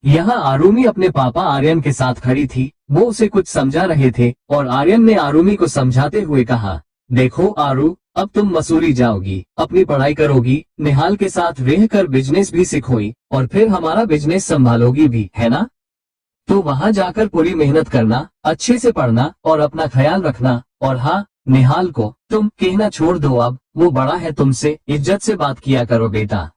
यहाँ आरुमी अपने पापा आर्यन के साथ खड़ी थी। वो उसे कुछ समझा रहे थे और आर्यन ने आरुमी को समझाते हुए कहा, देखो आरू, अब तुम मसूरी जाओगी, अपनी पढ़ाई करोगी, निहाल के साथ रहकर बिजनेस भी सीखोगी और फिर हमारा बिजनेस संभालोगी भी, है ना? तो वहाँ जाकर पूरी मेहनत करना, अच्छे से पढ़ना और अपना ख्याल रखना। और हाँ, निहाल को तुम कहना छोड़ दो, अब वो बड़ा है तुमसे, इज्जत से बात किया करो बेटा।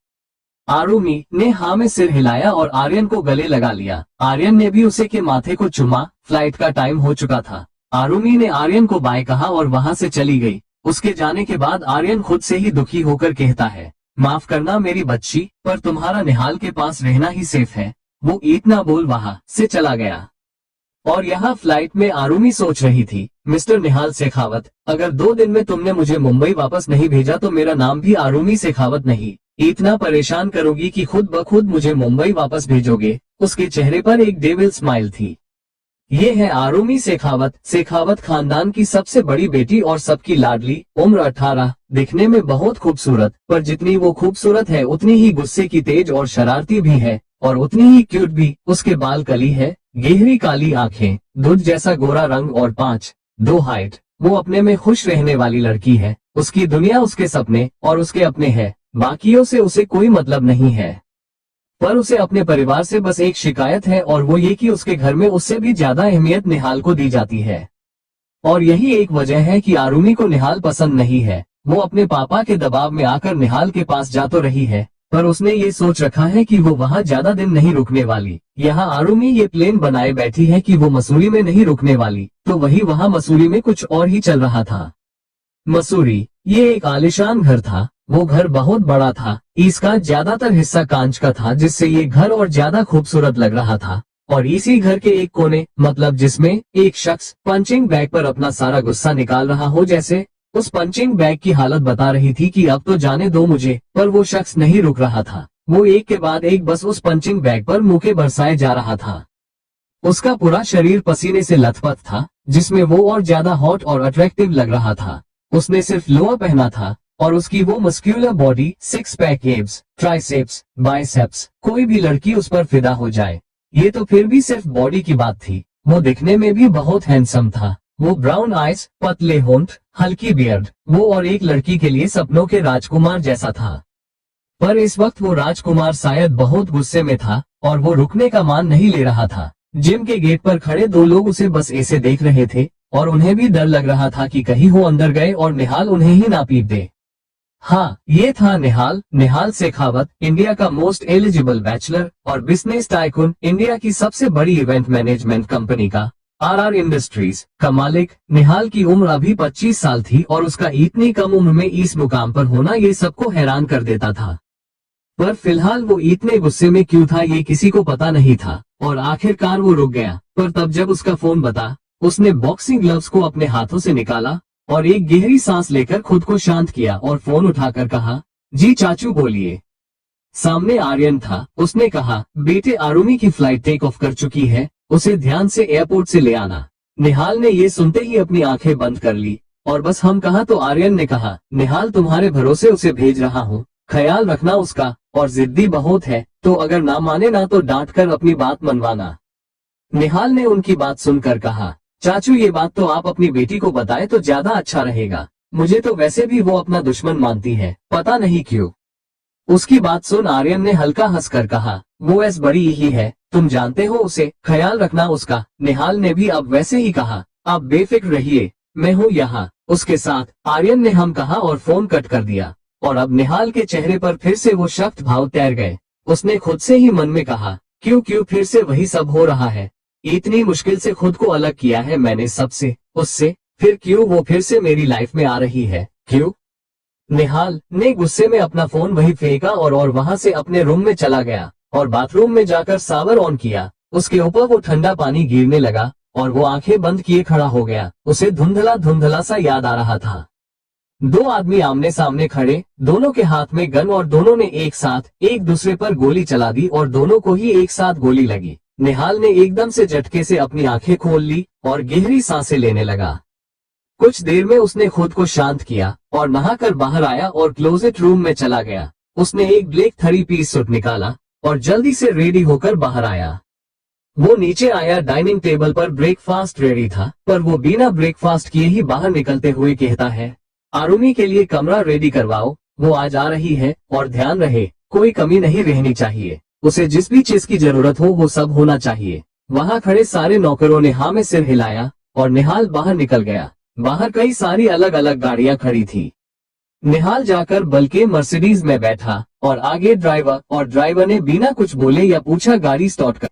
आरुमी ने हाँ में सिर हिलाया और आर्यन को गले लगा लिया। आर्यन ने भी उसे के माथे को चुमा। फ्लाइट का टाइम हो चुका था। आरुमी ने आर्यन को बाय कहा और वहाँ से चली गई। उसके जाने के बाद आर्यन खुद से ही दुखी होकर कहता है, माफ करना मेरी बच्ची, पर तुम्हारा निहाल के पास रहना ही सेफ है। वो इतना बोल वहाँ से चला गया। और यहाँ फ्लाइट में आरुमी सोच रही थी, मिस्टर निहाल शेखावत, अगर 2 दिन में तुमने मुझे मुंबई वापस नहीं भेजा तो मेरा नाम भी आरुमी शेखावत नहीं। इतना परेशान करोगी कि खुद ब खुद मुझे मुंबई वापस भेजोगे। उसके चेहरे पर एक डेविल स्माइल थी। ये है आरुमी शेखावत, शेखावत खानदान की सबसे बड़ी बेटी और सबकी लाडली। उम्र 18, दिखने में बहुत खूबसूरत, पर जितनी वो खूबसूरत है उतनी ही गुस्से की तेज और शरारती भी है, और उतनी ही क्यूट भी। उसके बाल कली है, गहरी काली आंखें, दूध जैसा गोरा रंग और 5'2" हाइट। वो अपने में खुश रहने वाली लड़की है। उसकी दुनिया उसके सपने और उसके अपने है। बाकियों से उसे कोई मतलब नहीं है। पर उसे अपने परिवार से बस एक शिकायत है, और वो ये कि उसके घर में उससे भी ज्यादा अहमियत निहाल को दी जाती है। और यही एक वजह है कि आरुमी को निहाल पसंद नहीं है। वो अपने पापा के दबाव में आकर निहाल के पास जा तो रही है, पर उसने ये सोच रखा है कि वो वहाँ ज्यादा दिन नहीं रुकने वाली। यहाँ आरुमी ये प्लान बनाए बैठी है कि वो मसूरी में नहीं रुकने वाली, तो वही वहाँ मसूरी में कुछ और ही चल रहा था। मसूरी, ये एक आलीशान घर था। वो घर बहुत बड़ा था। इसका ज्यादातर हिस्सा कांच का था, जिससे ये घर और ज्यादा खूबसूरत लग रहा था। और इसी घर के एक कोने, मतलब जिसमें एक शख्स पंचिंग बैग पर अपना सारा गुस्सा निकाल रहा हो, जैसे उस पंचिंग बैग की हालत बता रही थी कि अब तो जाने दो मुझे, पर वो शख्स नहीं रुक रहा था। वो एक के बाद एक बस उस पंचिंग बैग पर मुके बरसाए जा रहा था। उसका पूरा शरीर पसीने से लथपथ था, जिसमें वो और ज्यादा हॉट और अट्रैक्टिव लग रहा था। उसने सिर्फ लोअर पहना था और उसकी वो muscular body, 6 pack abs, triceps, biceps, कोई भी लड़की उस पर फिदा हो जाए। ये तो फिर भी सिर्फ बॉडी की बात थी। वो दिखने में भी बहुत हैंडसम था। वो ब्राउन आइज, पतले होंठ, हल्की बियर्ड, वो और एक लड़की के लिए सपनों के राजकुमार जैसा था। पर इस वक्त वो राजकुमार शायद बहुत गुस्से में था और वो रुकने का मान नहीं ले रहा था। जिम के गेट पर खड़े 2 लोग उसे बस ऐसे देख रहे थे और उन्हें भी डर लग रहा था कि कहीं वो अंदर गए और निहाल उन्हें ही ना पीट दे। हाँ, ये था निहाल शेखावत, इंडिया का मोस्ट एलिजिबल बैचलर और बिजनेस टाइकून, इंडिया की सबसे बड़ी इवेंट मैनेजमेंट कंपनी का RR इंडस्ट्रीज का मालिक। निहाल की उम्र अभी 25 साल थी और उसका इतनी कम उम्र में इस मुकाम पर होना ये सबको हैरान कर देता था। पर फिलहाल वो इतने गुस्से में क्यों था ये किसी को पता नहीं था और आखिरकार वो रुक गया। पर तब जब उसका फोन बता, उसने बॉक्सिंग ग्लव्स को अपने हाथों से निकाला और एक गहरी सांस लेकर खुद को शांत किया और फोन उठाकर कहा, जी चाचू बोलिए। सामने आर्यन था। उसने कहा, बेटे आरुमी की फ्लाइट टेक ऑफ कर चुकी है, उसे ध्यान से एयरपोर्ट से ले आना। निहाल ने ये सुनते ही अपनी आंखें बंद कर ली और बस हम कहा तो आर्यन ने कहा, निहाल तुम्हारे भरोसे उसे भेज रहा हूँ, ख्याल रखना उसका, और जिद्दी बहुत है, तो अगर ना माने ना तो डांट कर अपनी बात मनवाना। निहाल ने उनकी बात सुनकर कहा, चाचू ये बात तो आप अपनी बेटी को बताए तो ज्यादा अच्छा रहेगा। मुझे तो वैसे भी वो अपना दुश्मन मानती है, पता नहीं क्यों। उसकी बात सुन आर्यन ने हल्का हंसकर कहा, वो ऐस बड़ी ही है, तुम जानते हो उसे, ख्याल रखना उसका। निहाल ने भी अब वैसे ही कहा, आप बेफिक्र रहिए, मैं हूँ यहाँ। उसके साथ आर्यन ने हम कहा और फोन कट कर दिया। और अब निहाल के चेहरे पर फिर से वो शक्त भाव तैर गए। उसने खुद से ही मन में कहा, क्यों फिर से वही सब हो रहा है। इतनी मुश्किल से खुद को अलग किया है मैंने सबसे, उससे, फिर क्यों वो फिर से मेरी लाइफ में आ रही है, क्यों? निहाल ने गुस्से में अपना फोन वहीं फेंका और वहां से अपने रूम में चला गया और बाथरूम में जाकर शावर ऑन किया। उसके ऊपर वो ठंडा पानी गिरने लगा और वो आंखें बंद किए खड़ा हो गया। उसे धुंधला धुंधला सा याद आ रहा था। दो आदमी आमने सामने खड़े, दोनों के हाथ में गन और दोनों ने एक साथ एक दूसरे पर गोली चला दी और दोनों को ही एक साथ गोली लगी। निहाल ने एकदम से झटके से अपनी आंखें खोल ली और गहरी सांसें लेने लगा। कुछ देर में उसने खुद को शांत किया और नहाकर बाहर आया और क्लोजेट रूम में चला गया। उसने एक ब्लैक 3 पीस सूट निकाला और जल्दी से रेडी होकर बाहर आया। वो नीचे आया, डाइनिंग टेबल पर ब्रेकफास्ट रेडी था, पर वो बिना ब्रेकफास्ट किए ही बाहर निकलते हुए कहता है, आरुमी के लिए कमरा रेडी करवाओ, वो आज आ रही है और ध्यान रहे कोई कमी नहीं रहनी चाहिए। उसे जिस भी चीज की जरूरत हो वो सब होना चाहिए। वहाँ खड़े सारे नौकरों ने हाँ में सिर हिलाया और निहाल बाहर निकल गया। बाहर कई सारी अलग अलग गाड़ियां खड़ी थी। निहाल जाकर बल्कि मर्सिडीज में बैठा और आगे ड्राइवर ने बिना कुछ बोले या पूछा गाड़ी स्टार्ट कर।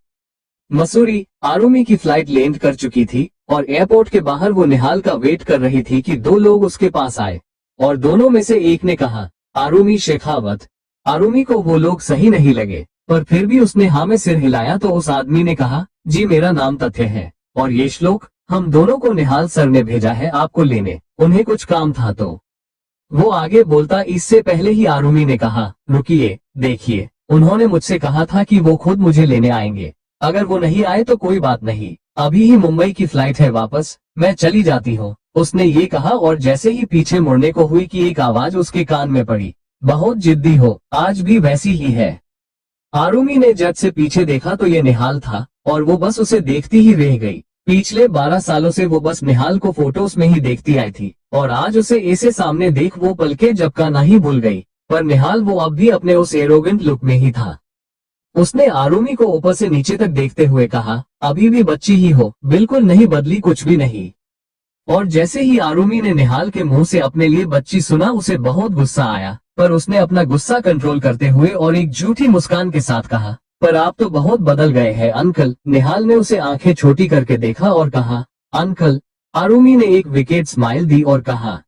मसूरी आरुमी की फ्लाइट लैंड कर चुकी थी और एयरपोर्ट के बाहर वो निहाल का वेट कर रही थी कि दो लोग उसके पास आए और दोनों में से एक ने कहा, आरुमी शेखावत। आरुमी को वो लोग सही नहीं लगे, पर फिर भी उसने हाँ में सिर हिलाया तो उस आदमी ने कहा, जी मेरा नाम तथ्य है और ये श्लोक, हम दोनों को निहाल सर ने भेजा है आपको लेने, उन्हें कुछ काम था तो। वो आगे बोलता इससे पहले ही आरुमी ने कहा, रुकिए, देखिए, उन्होंने मुझसे कहा था कि वो खुद मुझे लेने आएंगे। अगर वो नहीं आए तो कोई बात नहीं, अभी ही मुंबई की फ्लाइट है वापस, मैं चली जाती हूँ, उसने ये कहा और जैसे ही पीछे मुड़ने को हुई कि एक आवाज उसके कान में पड़ी, बहुत जिद्दी हो, आज भी वैसी ही है। आरुमी ने जट से पीछे देखा तो ये निहाल था और वो बस उसे देखती ही रह गई। पिछले 12 सालों से वो बस निहाल को फोटोज में ही देखती आई थी और आज उसे ऐसे सामने देख वो पल के झपका नहीं भूल गई। पर निहाल वो अब भी अपने उस एरोगेंट लुक में ही था। उसने आरुमी को ऊपर से नीचे तक देखते हुए कहा, अभी भी बच्ची ही हो, बिल्कुल नहीं बदली, कुछ भी नहीं। और जैसे ही आरुमी ने निहाल के मुंह से अपने लिए बच्ची सुना उसे बहुत गुस्सा आया, पर उसने अपना गुस्सा कंट्रोल करते हुए और एक झूठी मुस्कान के साथ कहा, पर आप तो बहुत बदल गए हैं अंकल। निहाल ने उसे आंखें छोटी करके देखा और कहा, अंकल। आरुमी ने एक विकेट स्माइल दी और कहा,